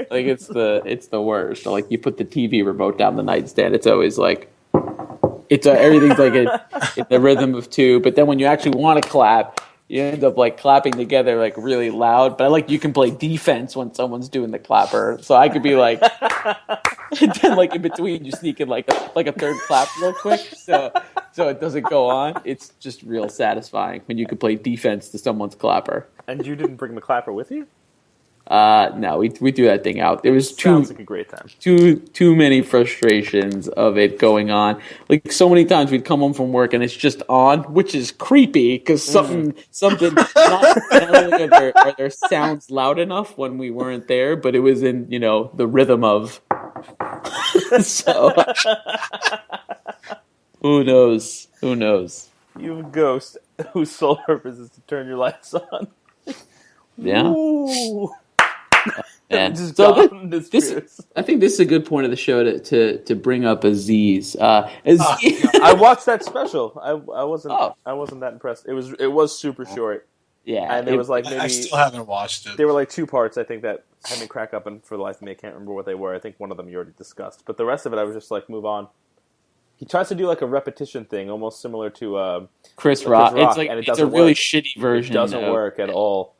it's the worst. Like you put the TV remote down the nightstand, it's always like everything's like in the rhythm of two. But then when you actually want to clap, you end up like clapping together like really loud. But you can play defense when someone's doing the clapper, so I could be like, and then like in between you sneak in like a third clap real quick, so it doesn't go on. It's just real satisfying when you can play defense to someone's clapper. And you didn't bring the clapper with you? No, we threw that thing out. There was Sounds like a great time. Too many frustrations of it going on. Like so many times we'd come home from work and it's just on, which is creepy because something not only are there sounds loud enough when we weren't there, but it was in the rhythm of. So who knows? You have a ghost whose sole purpose is to turn your lights on. Yeah. Ooh. Yeah. Just So gone. I think this is a good point of the show to bring up Aziz. I watched that special. I wasn't Oh. I wasn't that impressed. It was super short. Yeah, And there was like maybe I still haven't watched it. there were like 2 parts I think that had me crack up, and for the life of me I can't remember what they were. I think one of them you already discussed, but the rest of it I was just like, move on. He tries to do like a repetition thing, almost similar to Chris Rock. It's and it it's a doesn't really work. shitty version. It doesn't work at all.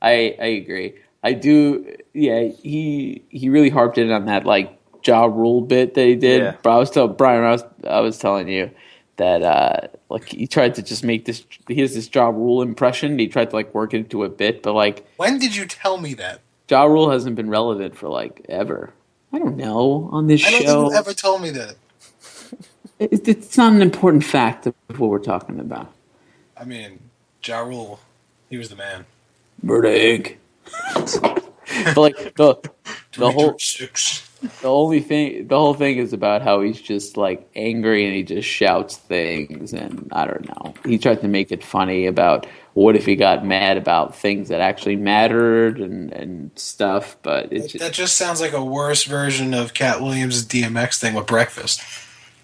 I agree. I do. Yeah, he really harped in on that like Ja Rule bit that he did. Yeah. But I was telling Brian, I was telling you that like he tried to just make this. He has this Ja Rule impression. He tried to like work it into a bit, but like When did you tell me that? Ja Rule hasn't been relevant for like ever. I don't know on this I don't show. think you ever told me that. It's not an important fact of what we're talking about. I mean, Ja Rule, he was the man. Murder. But like the whole 6. the whole thing is about how he's just like angry and he just shouts things, and I don't know. He tried to make it funny about what if he got mad about things that actually mattered and stuff, but That just sounds like a worse version of Cat Williams' DMX thing with breakfast.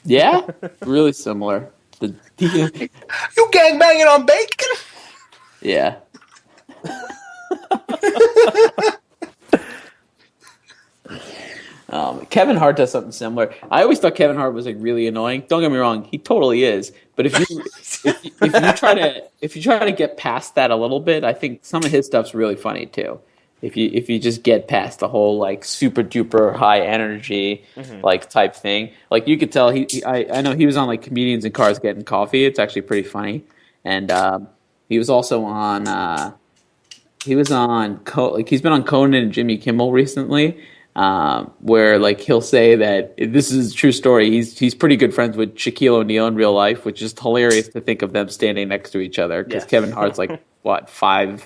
yeah, really similar. The You gangbanging on bacon? yeah. Kevin Hart does something similar. I always thought Kevin Hart was like really annoying. Don't get me wrong, he totally is. But if you try to get past that a little bit, I think some of his stuff's really funny too. If you just get past the whole like super duper high energy like type thing, like you could tell I know he was on like Comedians in Cars Getting Coffee. It's actually pretty funny, and he was also on he's been on Conan and Jimmy Kimmel recently. Where like he'll say that this is a true story. He's pretty good friends with Shaquille O'Neal in real life, which is hilarious to think of them standing next to each other because Kevin Hart's like what 5'2".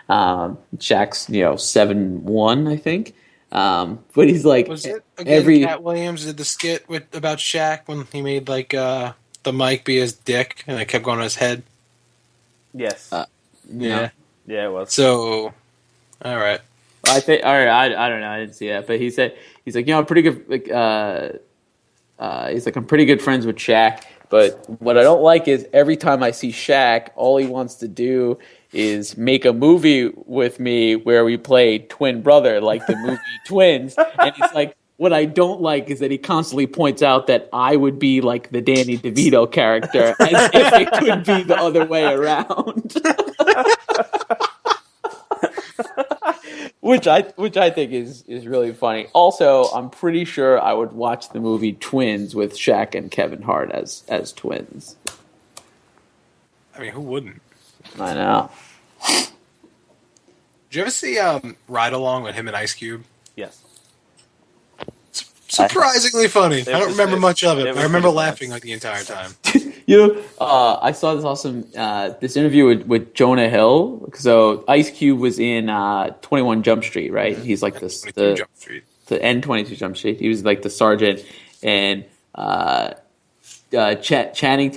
Shaq's 7'1", I think. But he's like Was it again? Cat Williams did the skit about Shaq when he made like the mic be his dick and it kept going on his head. Yes. Yeah. Yeah, it was. So, all right. I think. All right. I don't know. I didn't see that, but he's like I'm pretty good. Like, he's like I'm pretty good friends with Shaq, but what I don't like is every time I see Shaq, all he wants to do is make a movie with me where we play twin brother, like the movie Twins, and he's like. What I don't like is that he constantly points out that I would be like the Danny DeVito character, as if it could be the other way around. Which I think is really funny. Also, I'm pretty sure I would watch the movie Twins with Shaq and Kevin Hart as twins. I mean, who wouldn't? I know. Did you ever see Ride Along with him and Ice Cube? Yes. Surprisingly funny. I don't remember much of it, but I remember funny. laughing like the entire time. I saw this awesome this interview with Jonah Hill. So Ice Cube was in 21 Jump Street, right? He's like the Jump Street. the N 22 Jump Street. He was like the sergeant, and Channing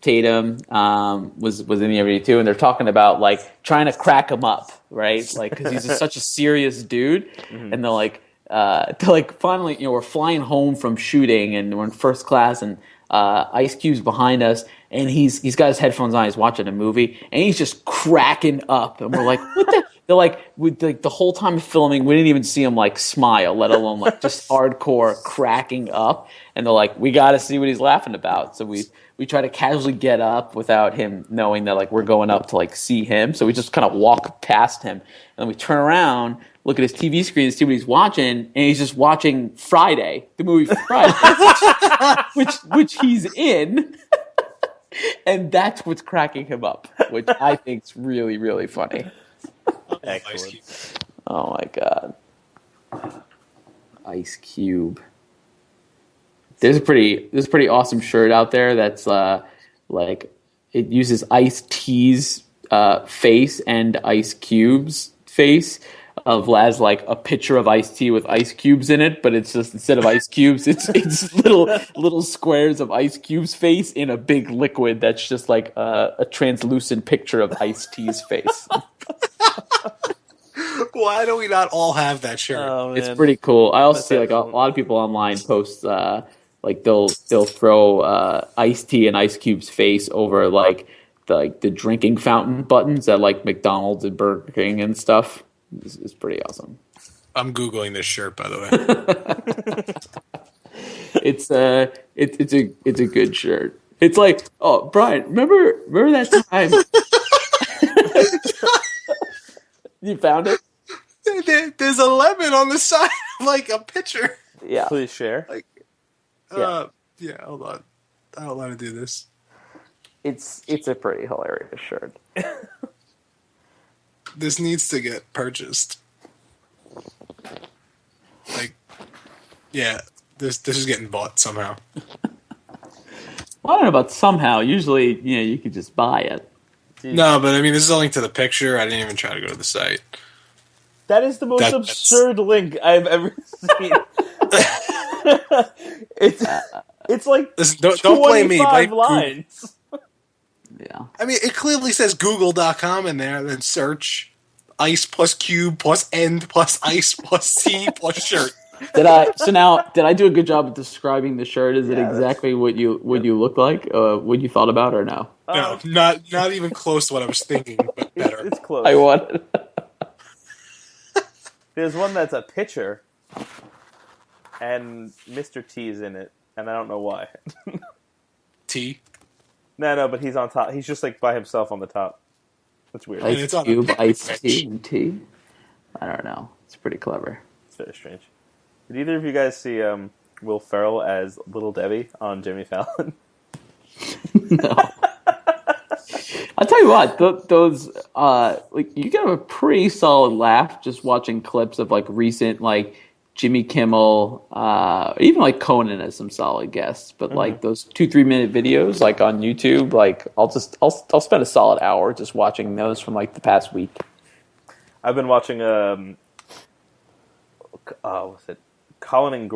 Tatum was in the interview too, and they're talking about like trying to crack him up, right? Like because he's such a serious dude, and they're like finally, we're flying home from shooting, and we're in first class, and Ice Cube's behind us, and he's got his headphones on, he's watching a movie, and he's just cracking up, and we're like, what the? They're like, the whole time filming, we didn't even see him like smile, let alone like just hardcore cracking up. And they're like, we got to see what he's laughing about. So we try to casually get up without him knowing that like we're going up to like see him. So we just kind of walk past him, and then we turn around, look at his TV screen, and see what he's watching, and he's just watching Friday, the movie Friday, which he's in. And that's what's cracking him up, which I think is really, really funny. Excellent. Oh my god. Ice Cube. There's a pretty awesome shirt out there that's like it uses Ice-T's face and Ice Cube's face as like a picture of Ice-T with ice cubes in it, but it's just instead of ice cubes, it's little squares of Ice Cube's face in a big liquid that's just like a translucent picture of Ice-T's face. Why do we not all have that shirt? Oh, man. It's pretty cool. I also That's see like a lot of people online post like they'll throw Ice-T and Ice Cube's face over like the drinking fountain buttons at like McDonald's and Burger King and stuff. It's pretty awesome. I'm Googling this shirt, by the way. It's a good shirt. It's like, oh, Brian, remember that time you found it? There's a lemon on the side of like a picture. Yeah. Please share. Like, yeah, hold on. I don't want to do this. It's a pretty hilarious shirt. This needs to get purchased. Like, yeah, this is getting bought somehow. Well, I don't know about somehow. Usually, you could just buy it. No, but I mean, this is a link to the picture. I didn't even try to go to the site. That is the most absurd link I've ever seen. It's like Listen, don't blame me. 25 lines. Yeah. I mean, it clearly says Google.com in there, then search ice plus cube plus end plus ice plus C plus shirt. Did I do a good job of describing the shirt? Is it exactly what you look like? What you thought about, or no? No, not even close to what I was thinking, but better. It's close. I wanted. There's one that's a picture, and Mr. T's in it, and I don't know why. T. No, but he's on top. He's just like by himself on the top. That's weird. it's Ice on a Cube, picnic Ice bench. T, and T. I don't know. It's pretty clever. It's very strange. Did either of you guys see Will Ferrell as Little Debbie on Jimmy Fallon? No. I'll tell you what, those like you get a pretty solid laugh just watching clips of like recent like Jimmy Kimmel, even like Conan has some solid guests, but like those 2-3 minute videos like on YouTube, like I'll spend a solid hour just watching those from like the past week. I've been watching what's it? Colin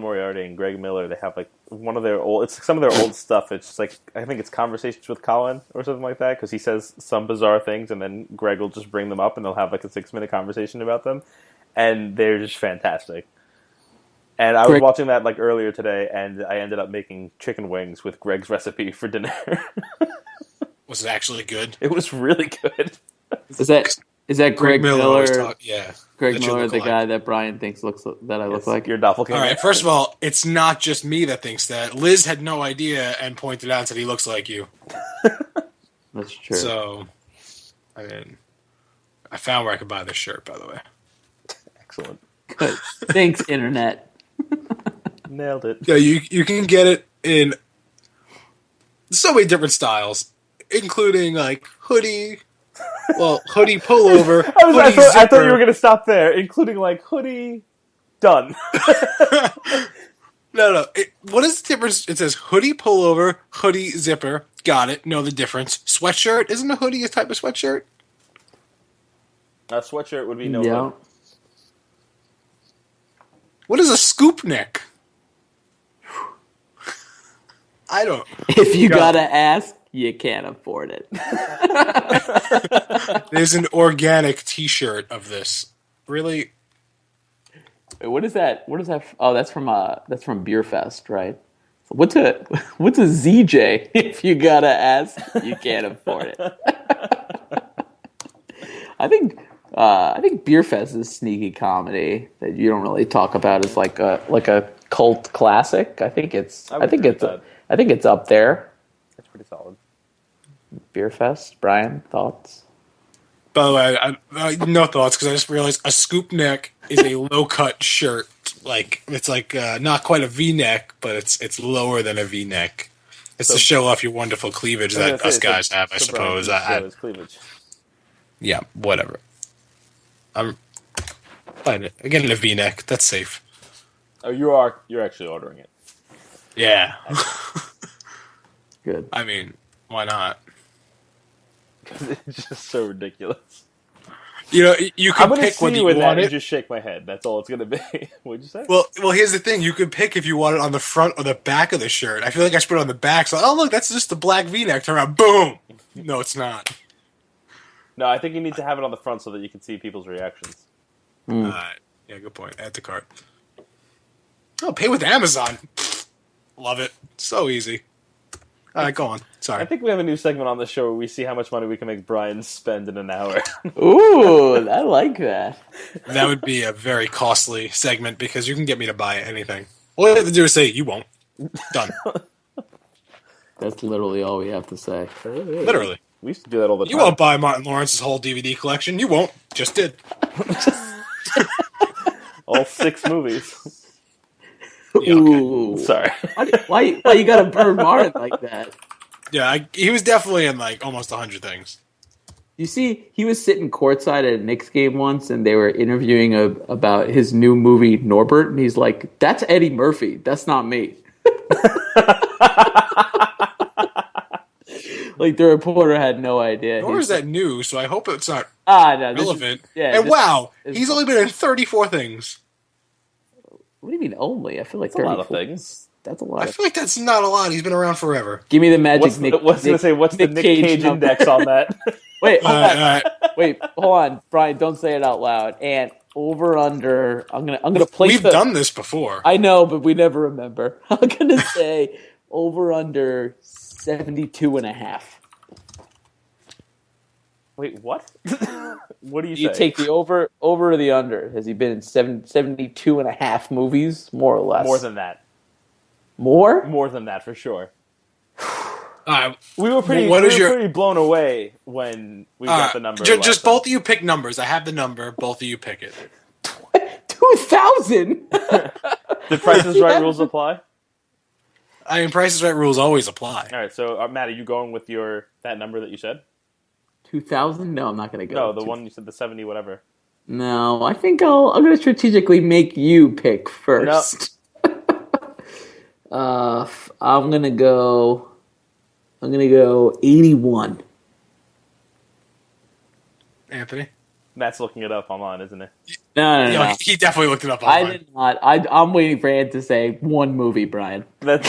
Moriarty and Greg Miller. They have like it's some of their old stuff. It's just like, I think it's Conversations with Colin or something like that, because he says some bizarre things and then Greg will just bring them up and they'll have like a 6-minute conversation about them, and they're just fantastic. And I was watching that like earlier today, and I ended up making chicken wings with Greg's recipe for dinner. Was it actually good? It was really good. Is that Greg Miller? Yeah. Greg Miller, the guy that Brian thinks that I look like. Your doppelganger. All right, first of all, it's not just me that thinks that. Liz had no idea and pointed out that he looks like you. That's true. So, I mean, I found where I could buy this shirt, by the way. Excellent. Good. Thanks, Internet. Nailed it. Yeah, you can get it in so many different styles, including like hoodie pullover. I thought you were going to stop there, including like hoodie. Done. No. What is the difference? It says hoodie pullover, hoodie zipper. Got it. Know the difference. Sweatshirt. Isn't a hoodie a type of sweatshirt? A sweatshirt would be no Yeah. hood. What is a scoop neck? I don't. If you Go. gotta ask, you can't afford it. There's an organic T-shirt of this. Really? Wait, what is that? What is that? Oh, that's from Beer Fest, right? What's a ZJ? If you gotta ask, you can't afford it. I think Beer Fest is sneaky comedy that you don't really talk about as like a cult classic. I think it's up there. It's pretty solid. Beer Fest, Brian, thoughts? By the way, no thoughts because I just realized a scoop neck is a low cut shirt. Like it's like not quite a V neck, but it's lower than a V neck. It's to show off your wonderful cleavage that us guys have, I suppose. His cleavage. Yeah, whatever. I'm fine. Again, in a V neck. That's safe. Oh, you're actually ordering it. Yeah. Good. I mean, why not? It's just so ridiculous. You know, you I'm can gonna pick whether see you with that want and it. just shake my head. That's all it's gonna be. What'd you say? Well, here's the thing. You could pick if you want it on the front or the back of the shirt. I feel like I should put it on the back. So, oh look, that's just the black V-neck. Turn around, boom. No, it's not. No, I think you need to have it on the front so that you can see people's reactions. Yeah, good point. Add to cart. Oh, pay with Amazon. Love it. So easy. All right, go on. Sorry. I think we have a new segment on the show where we see how much money we can make Brian spend in an hour. Ooh, I like that. That would be a very costly segment because you can get me to buy anything. All you have to do is say, you won't. Done. That's literally all we have to say. Literally. We used to do that all the time. You won't buy Martin Lawrence's whole DVD collection. You won't. Just did. All 6 movies. Yeah, okay. Ooh. Sorry. Why you gotta burn Martin like that? Yeah, he was definitely in like almost 100 things. You see, he was sitting courtside at a Knicks game once, and they were interviewing about his new movie Norbert, and he's like, "That's Eddie Murphy. That's not me." Like the reporter had no idea. Nor is that new, so I hope it's not no, relevant. yeah, And wow, he's only been in 34 things. What do you mean only? I feel like That's a lot 34. of things. That's a lot. I feel like that's not a lot. He's been around forever. Give me the magic. What's the Nick Cage number. index on that? Wait, hold on. All right. Wait, hold on, Brian. Don't say it out loud. And over under. I'm gonna place. We've done this before. I know, but we never remember. I'm gonna say over under 72.5. Wait, what? What do you You say? take the over or the under? Has he been in 72.5 movies, more or less? More than that. More? More than that, for sure. We were pretty blown away when we got the number. Just both of you pick numbers. I have the number. Both of you pick it. 2,000. The Price is Right rules apply? I mean, Price is Right rules always apply. All right, so Matt, are you going with that number that you said? 2,000? No, I'm not gonna go. No, the one you said, the 70 whatever. No, I think I'm gonna strategically make you pick first. No. I'm gonna go 81. Anthony? Matt's looking it up online, isn't he? No. He definitely looked it up I online. did not. I'm waiting for Ant to say one movie, Brian. That's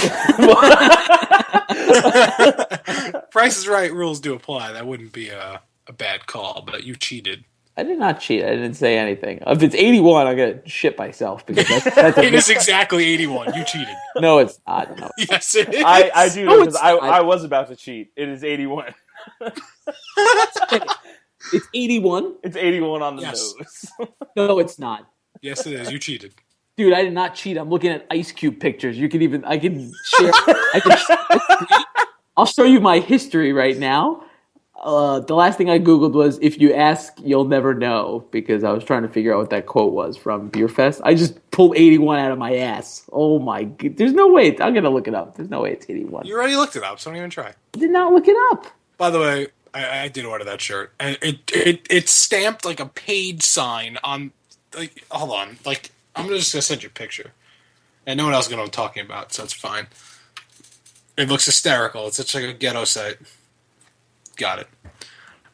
Price is Right rules do apply. That wouldn't be a bad call, but you cheated. I did not cheat. I didn't say anything. If it's 81, I'm gonna shit myself because that's It is exactly 81. You cheated. No, it's not. No. Yes, it is. I do No, know because it's I not. was about to cheat. It is 81. It's 81. It's 81 on the Yes. nose. No, it's not. Yes, it is. You cheated. Dude, I did not cheat. I'm looking at Ice Cube pictures. I can share. I'll show you my history right now. The last thing I Googled was, if you ask, you'll never know, because I was trying to figure out what that quote was from Beer Fest. I just pulled 81 out of my ass. Oh my god. There's no way. I'm going to look it up. There's no way it's 81. You already looked it up, so don't even try. I did not look it up. By the way, I did order that shirt, and it's stamped like a paid sign on. Like, hold on, like I'm just gonna send you a picture, and no one else knows what I'm talking about, so it's fine. It looks hysterical. It's such like a ghetto site. Got it.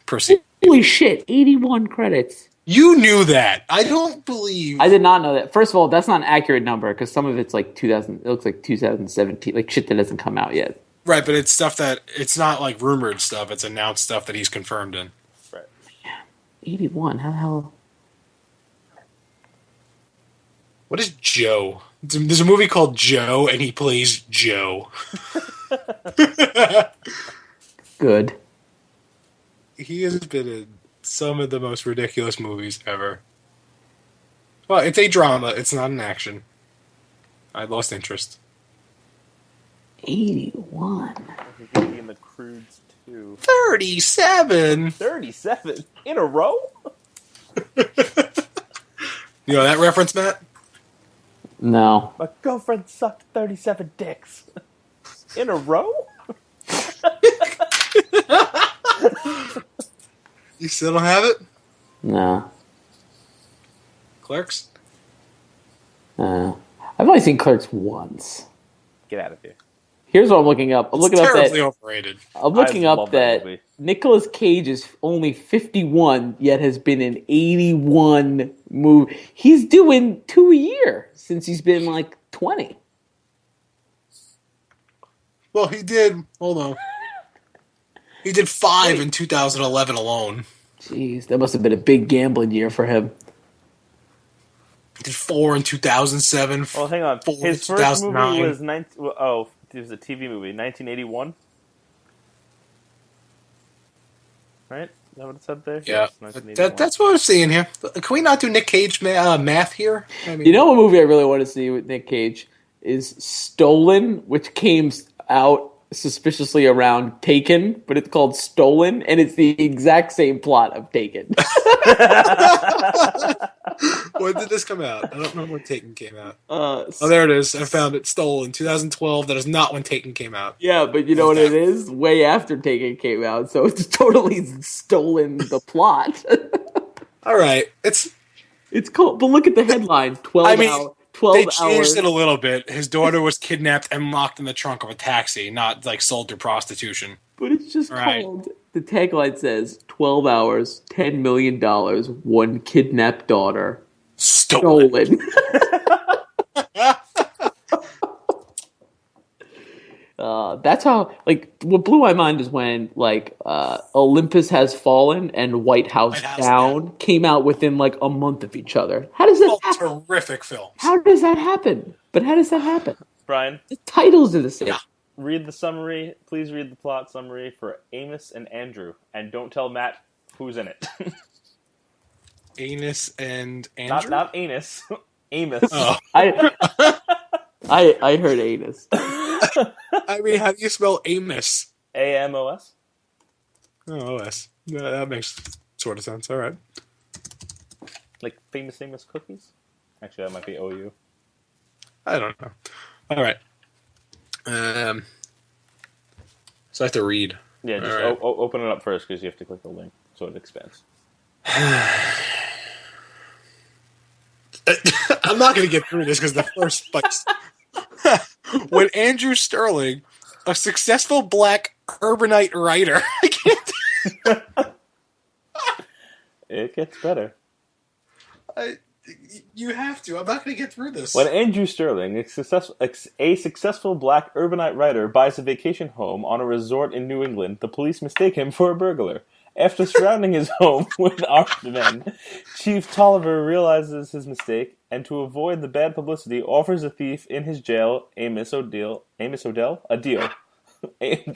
Proceed. Holy shit, 81 credits. You knew that. I don't believe. I did not know that. First of all, that's not an accurate number because some of it's like 2000. It looks like 2017, like shit that hasn't come out yet. Right, but it's stuff that it's not like rumored stuff. It's announced stuff that he's confirmed in. Right. 81. How the hell? What is Joe? There's a movie called Joe, and he plays Joe. Good. He has been in some of the most ridiculous movies ever. Well, it's a drama. It's not an action. I lost interest. 81. He's going to be in The Croods 2. 37. 37 in a row. You know that reference, Matt? No. My girlfriend sucked 37 dicks in a row. You still don't have it? No. Clerks? I've only seen Clerks once. Get out of here. Here's what I'm looking up. I'm looking It's up terribly that overrated. I'm looking I up love that that movie. Nicolas Cage is only 51, yet has been in 81 movies. He's doing 2 a year since he's been like 20. Well, he did. Hold on. He did 5 in 2011 alone. Jeez, that must have been a big gambling year for him. He did 4 in 2007. Well, hang on. 4 in His first movie 2009. was it was a TV movie, 1981. Right? Is that what it said there? Yeah, Yes, 1981. that's what I'm seeing here. Can we not do Nick Cage math here? I mean, You know what movie I really want to see with Nick Cage is Stolen, which came out suspiciously around Taken, but it's called Stolen, and it's the exact same plot of Taken. when did this come out? I don't remember when Taken came out. uh, Oh, there it is. I found it. Stolen. 2012. That is not when Taken came out. yeah, but you know what it is? Way after Taken came out, so it's totally stolen the plot. All right. It's It's called, but look at the headline: 12 I mean, hour, 12 they hours. changed it a little bit. His daughter was kidnapped and locked in the trunk of a taxi, not like sold to prostitution. But it's just Right. called. The tagline says 12 hours, $10 million, one kidnapped daughter. Stolen. Stolen. That's how, like, what blew my mind is when, like, Olympus Has Fallen and White House, White House Down came out within, like, a month of each other. How does that Both happen? terrific films. How does that happen? But how does that happen? Brian, The titles are the same. Yeah. read the summary. Please read the plot summary for Amos and Andrew, and don't tell Matt who's in it. Anus and Andrew. not anus. Amos. Oh. I heard anus. I mean, how do you spell Amos? AMOS. Oh, OS. Yeah, that makes sort of sense. All right. Like famous Amos cookies. Actually, that might be OU. I don't know. All right. So I have to read. Yeah, just All right. open it up first because you have to click the link so it expands. I'm not going to get through this because the first spice. When Andrew Sterling, a successful black urbanite writer, I can't. It gets better. You have to. I'm not going to get through this. When Andrew Sterling, a successful black urbanite writer, buys a vacation home on a resort in New England, the police mistake him for a burglar. After surrounding his home with armed men, Chief Tolliver realizes his mistake, and to avoid the bad publicity, offers a thief in his jail, Amos Odell, a deal.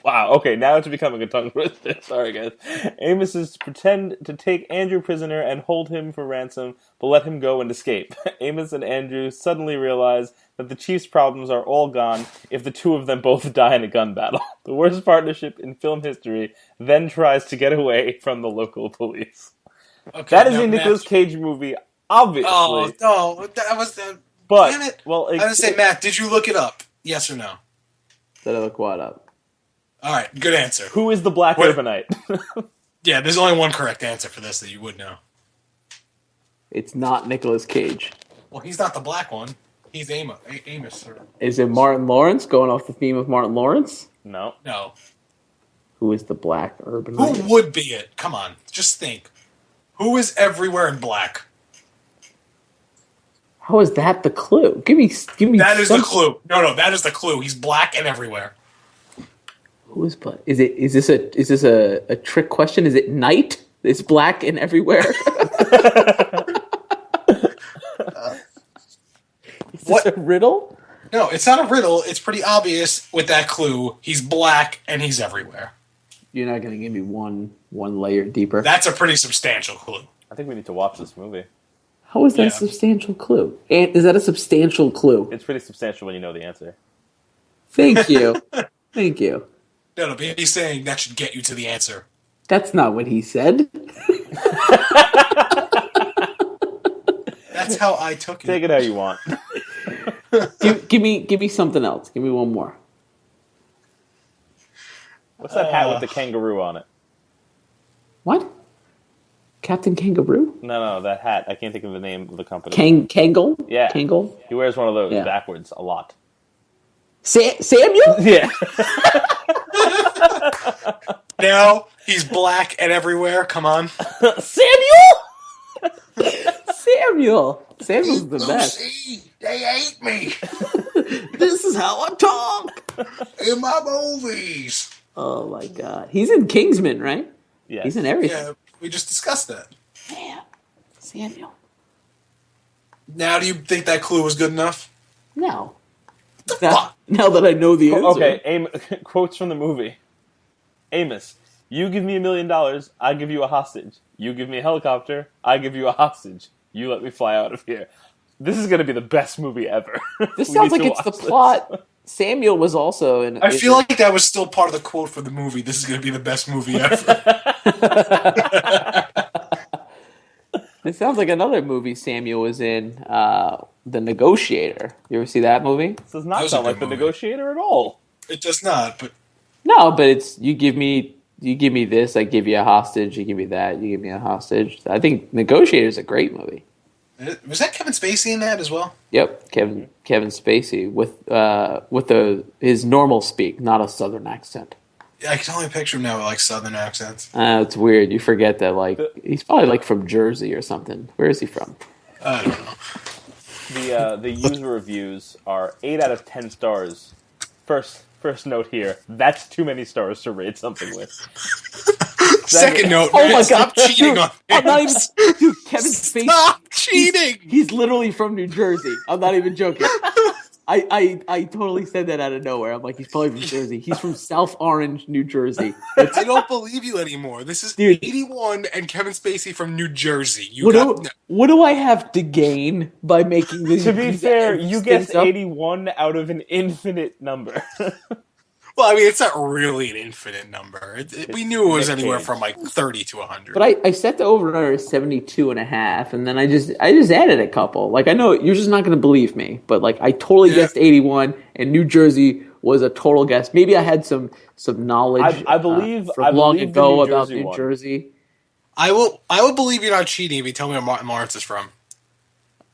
Wow, okay, now it's becoming a tongue twister. Sorry, guys. Amos is to pretend to take Andrew prisoner and hold him for ransom, but let him go and escape. Amos and Andrew suddenly realize that the chief's problems are all gone if the two of them both die in a gun battle. The worst partnership in film history then tries to get away from the local police. Okay, That is now, a Nicolas Matt- Cage movie, obviously. Oh, no. That was the. but, damn it. well, I was going to say, Matt, did you look it up? Yes or no? Did I look what up? All right, good answer. who is the black What- urbanite? Yeah, there's only one correct answer for this that you would know. It's not Nicolas Cage. Well, he's not the black one. He's Amos. Or, Is it Martin Lawrence? Going off the theme of Martin Lawrence? No. no. Who is the black urban? Who would be it? Come on, just think. Who is everywhere in black? How is that the clue? Give me. That is the some- clue. No, that is the clue. He's black and everywhere. Who is black? Is this a trick question? Is it Knight? Is black and everywhere? Is this a riddle? No, it's not a riddle. It's pretty obvious with that clue. He's black and he's everywhere. You're not going to give me one layer deeper. That's a pretty substantial clue. I think we need to watch this movie. How is that a Yeah. substantial clue? And is that a substantial clue? It's pretty substantial when you know the answer. Thank you. Thank you. No, he's saying that should get you to the answer. That's not what he said. That's how I took Take it. it how you want. Give me something else. Give me one more. What's that hat with the kangaroo on it? What? Captain Kangaroo? No, that hat. I can't think of the name of the company. Kangle? Yeah. Kangle? He wears one of those Yeah. backwards a lot. Samuel? Yeah. Now he's black and everywhere. Come on. Samuel! Samuel. Samuel's the best. They ate me This is how I talk. in my movies. Oh my god. He's in Kingsman, right? Yes. He's in everything. Yeah, we just discussed that. Man. Samuel. Now, do you think that clue was good enough? No. fuck? Now that I know the answer. Okay, quotes from the movie. Amos, you give me $1 million, I give you a hostage. You give me a helicopter, I give you a hostage. You let me fly out of here. This is going to be the best movie ever. This We sounds need like to it's the watch this. plot. Samuel was also in. I feel like that was still part of the quote for the movie. This is going to be the best movie ever. It sounds like another movie Samuel was in, The Negotiator. You ever see that movie? This does That not was a sound good like The movie. Negotiator at all. It does not, but No, but it's you give me this, I give you a hostage. You give me that, you give me a hostage. I think Negotiator is a great movie. was that Kevin Spacey in that as well? Yep, Kevin Spacey with his normal speak, not a Southern accent. Yeah, I can only picture him now with like Southern accents. It's weird. You forget that he's probably like from Jersey or something. Where is he from? I don't know. The user reviews are 8 out of 10 stars. First note here, that's too many stars to rate something with. Second note, Oh man, my stop god! cheating Dude, on I'm not even. things. Dude, Kevin Spacey. Stop cheating! He's literally from New Jersey. I'm not even joking. I totally said that out of nowhere. I'm like, he's probably from Jersey. He's from South Orange, New Jersey. I don't believe you anymore. This is Dude. 81 and Kevin Spacey from New Jersey. What do I have to gain by making this? To be fair, you guessed things up? 81 out of an infinite number. Well, I mean, it's not really an infinite number. We knew it was Nick anywhere Cage. from like 30 to 100. But I set the over under 72.5, and then I just added a couple. Like, I know you're just not going to believe me, but like I totally guessed 81, and New Jersey was a total guess. Maybe I had some knowledge. I believe- from I long believe the ago New about Jersey New one. Jersey. I will believe you're not cheating if you tell me where Martin Lawrence is from.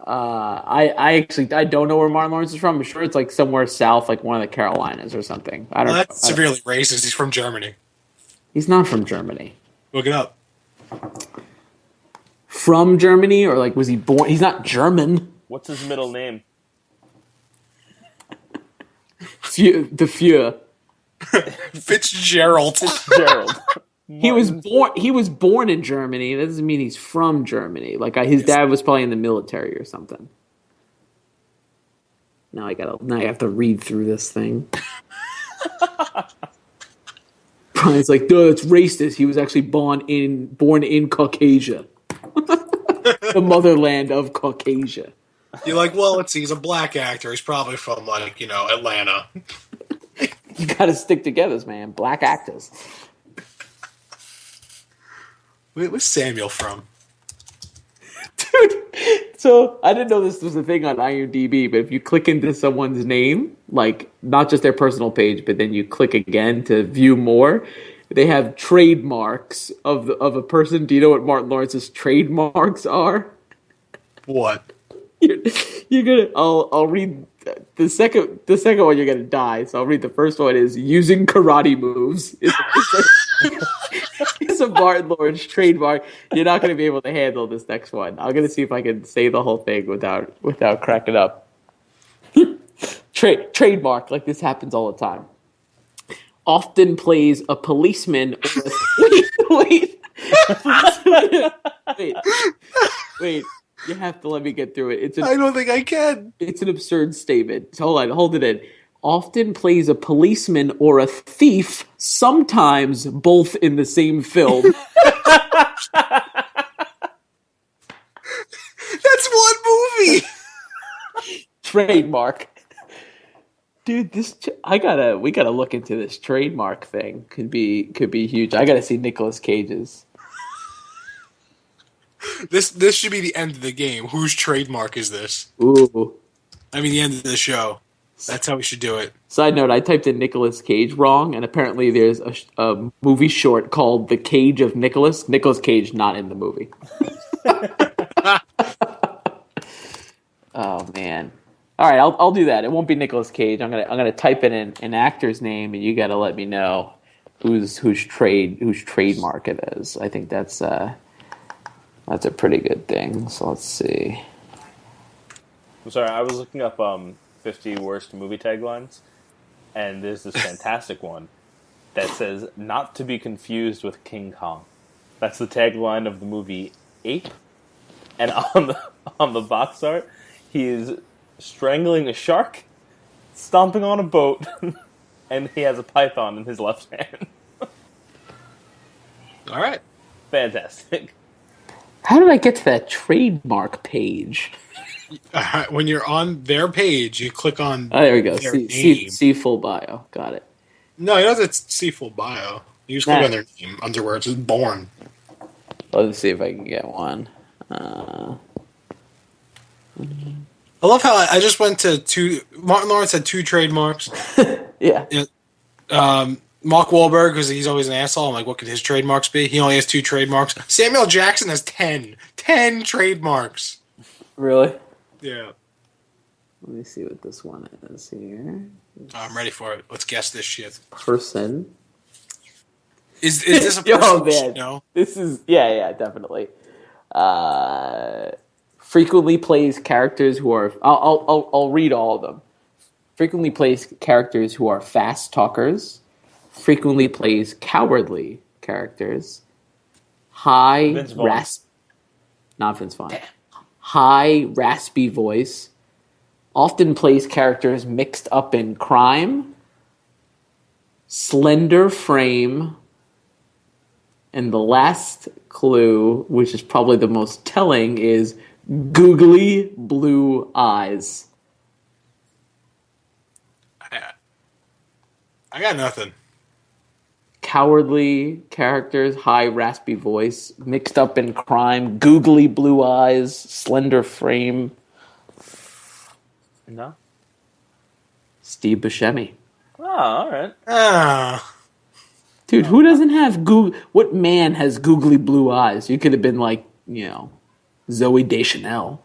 I actually don't know where Martin Lawrence is from. I'm sure it's like somewhere south, like one of the Carolinas or something. I don't. Well, that's severely racist. He's from Germany. He's not from Germany. Look it up. From Germany, or like was he born? He's not German. What's his middle name? The Fuhrer. Fitzgerald. Gerald. He was born in Germany. That doesn't mean he's from Germany. Like his dad was probably in the military or something. Now I have to read through this thing. Brian's like, duh, it's racist. He was actually born in Caucasia. The motherland of Caucasia. You're like, well, let's see. He's a black actor. He's probably from like, Atlanta. You gotta stick together, man. Black actors. Where's Samuel from? Dude, so I didn't know this was a thing on IMDb, but if you click into someone's name, like not just their personal page, but then you click again to view more, they have trademarks of a person. Do you know what Martin Lawrence's trademarks are? What? You're gonna. I'll read the second one. You're gonna die. So I'll read the first one. Is using karate moves. It's a Martin Lawrence trademark. You're not going to be able to handle this next one. I'm going to see if I can say the whole thing without cracking up. Trademark, like this happens all the time. Often plays a policeman or wait. Wait. You have to let me get through it. I don't think I can. It's an absurd statement. Hold it in. Often plays a policeman or a thief, sometimes both in the same film. That's one movie. Trademark. Dude, we gotta look into this trademark thing. Could be huge. I gotta see Nicolas Cage's. This should be the end of the game. Whose trademark is this? Ooh. I mean, the end of the show. That's how we should do it. Side note, I typed in Nicolas Cage wrong, and apparently there's a movie short called The Cage of Nicolas. Nicolas Cage not in the movie. Oh, man. All right, I'll do that. It won't be Nicolas Cage. I'm gonna type in an actor's name, and you got to let me know whose trademark it is. I think that's a pretty good thing. So let's see. I'm sorry, I was looking up 50 worst movie taglines, and there's this fantastic one that says, "Not to be confused with King Kong." That's the tagline of the movie Ape, and on the box art, he is strangling a shark, stomping on a boat, and he has a python in his left hand. All right. Fantastic. How did I get to that trademark page? When you're on their page, you click on. Oh, there we go. Their See full bio. Got it. No, you don't have to see full bio. You just click on their name under where it's born. Let's see if I can get one. I love how I just went to two. Martin Lawrence had two trademarks. Yeah. Mark Wahlberg, because he's always an asshole. I'm like, what could his trademarks be? He only has 2 trademarks. Samuel Jackson has 10. 10 trademarks. Really? Yeah. Let me see what this one is here. I'm ready for it. Let's guess this shit. Person. Is this a person? Oh, man. No. This is yeah, definitely. Frequently plays characters who are. I'll read all of them. Frequently plays characters who are fast talkers. Frequently plays cowardly characters. Not Vince Vaughn. High raspy voice. Often plays characters mixed up in crime. Slender frame. And the last clue, which is probably the most telling, is googly blue eyes. I got nothing. Cowardly characters, high raspy voice, mixed up in crime, googly blue eyes, slender frame. No? Steve Buscemi. Oh, all right. Dude, who doesn't have what man has googly blue eyes? You could have been like, Zoe Deschanel.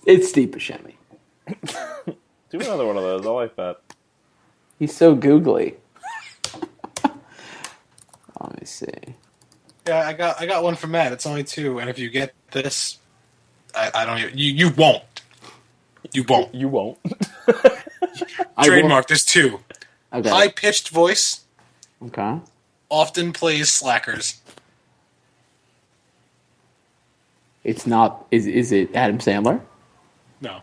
It's Steve Buscemi. Do another one of those. I like that. He's so googly. Let me see. Yeah, I got one for Matt. It's only 2, and if you get this, I don't even. You won't. You won't. You won't. Trademark. There's 2. Okay. High pitched voice. Okay. Often plays slackers. It's not. Is it Adam Sandler? No.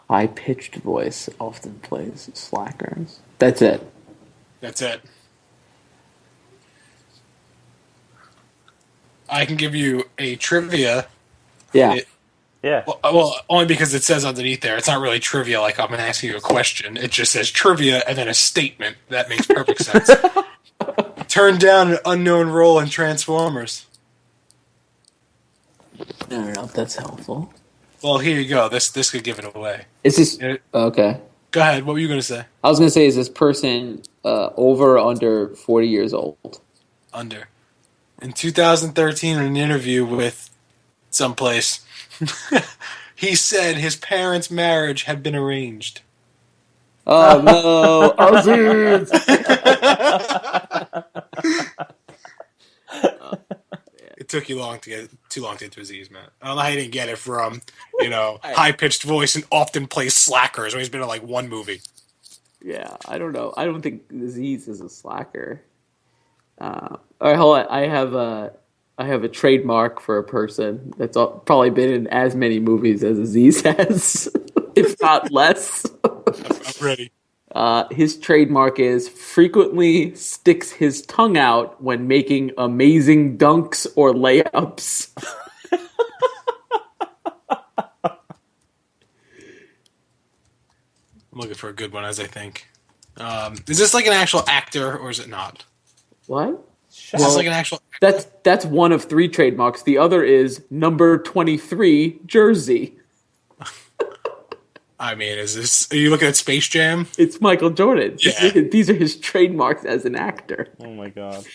High pitched voice often plays slackers. That's it. That's it. I can give you a trivia. Yeah. Yeah. Well, only because it says underneath there. It's not really trivia like I'm asking you a question. It just says trivia and then a statement. That makes perfect sense. Turned down an unknown role in Transformers. I don't know if that's helpful. Well, here you go. This could give it away. Is this okay? Go ahead. What were you going to say? I was going to say, is this person over or under 40 years old? Under. In 2013, in an interview with someplace, he said his parents' marriage had been arranged. Oh no, Aziz! It took you too long to get to Aziz, man. I don't know how you didn't get it from, high pitched voice and often plays slackers when he's been in like one movie. Yeah, I don't know. I don't think Aziz is a slacker. All right, hold on. I have a trademark for a person that's probably been in as many movies as Aziz has, if not less. I'm ready. His trademark is frequently sticks his tongue out when making amazing dunks or layups. I'm looking for a good one, as I think. Is this like an actual actor, or is it not? What? Is this like an actual That's one of 3 trademarks. The other is number 23 jersey. I mean, are you looking at Space Jam? It's Michael Jordan. Yeah. These are his trademarks as an actor. Oh my god.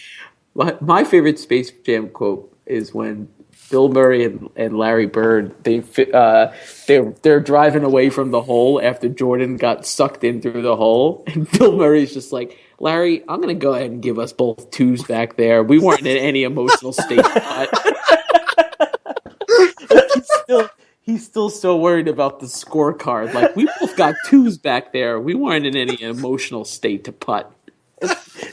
My favorite Space Jam quote is when Bill Murray and Larry Bird they're driving away from the hole after Jordan got sucked in through the hole, and Bill Murray's just like, Larry, I'm gonna go ahead and give us both 2s back there. We weren't in any emotional state. He's still so worried about the scorecard. Like, we both got 2s back there. We weren't in any emotional state to putt.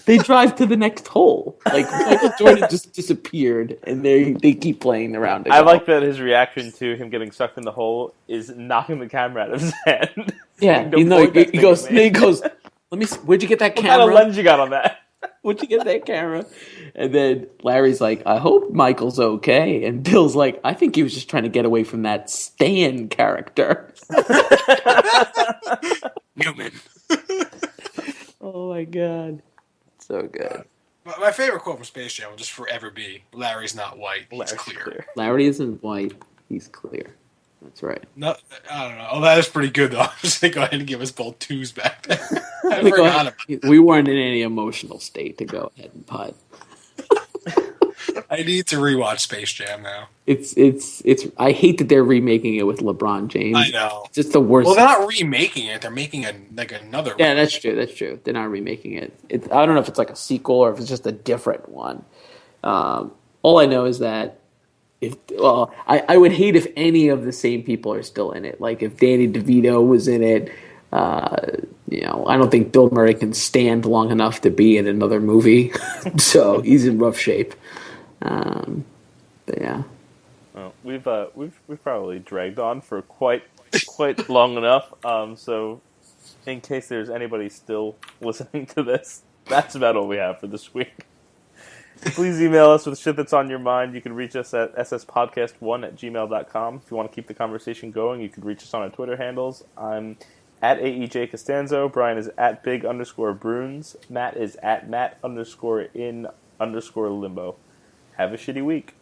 They drive to the next hole. Like, Michael Jordan just disappeared, and they keep playing around. I like that his reaction to him getting sucked in the hole is knocking the camera out of his hand. Yeah, Saying, he goes, let me see, where'd you get that what camera? kind of lens you got on that? Where'd you get that camera? And then Larry's like, I hope Michael's okay. And Bill's like, I think he was just trying to get away from that Stan character. Newman. Oh my god. So good. My favorite quote from Space Jam will just forever be, Larry's not white, he's clear. Larry isn't white, he's clear. That's right. No, I don't know. Oh, that is pretty good, though. I'm just going to go ahead and give us both 2s back there. I We, forgot about we weren't in any emotional state to go ahead and putt. I need to rewatch Space Jam now. It's. I hate that they're remaking it with LeBron James. I know. It's just the worst. Well, they're not remaking it. They're making another one. Yeah, that's true. They're not remaking it. I don't know if it's like a sequel or if it's just a different one. All I know is that I would hate if any of the same people are still in it. Like if Danny DeVito was in it. I don't think Bill Murray can stand long enough to be in another movie, so he's in rough shape. But yeah. Well, we've probably dragged on for quite long enough. So, in case there's anybody still listening to this, that's about all we have for this week. Please email us with shit that's on your mind. You can reach us at sspodcast1@gmail.com. If you want to keep the conversation going, you can reach us on our Twitter handles. I'm at AEJ Costanzo. Brian is at Big_Bruins. Matt is at Matt_in_limbo. Have a shitty week.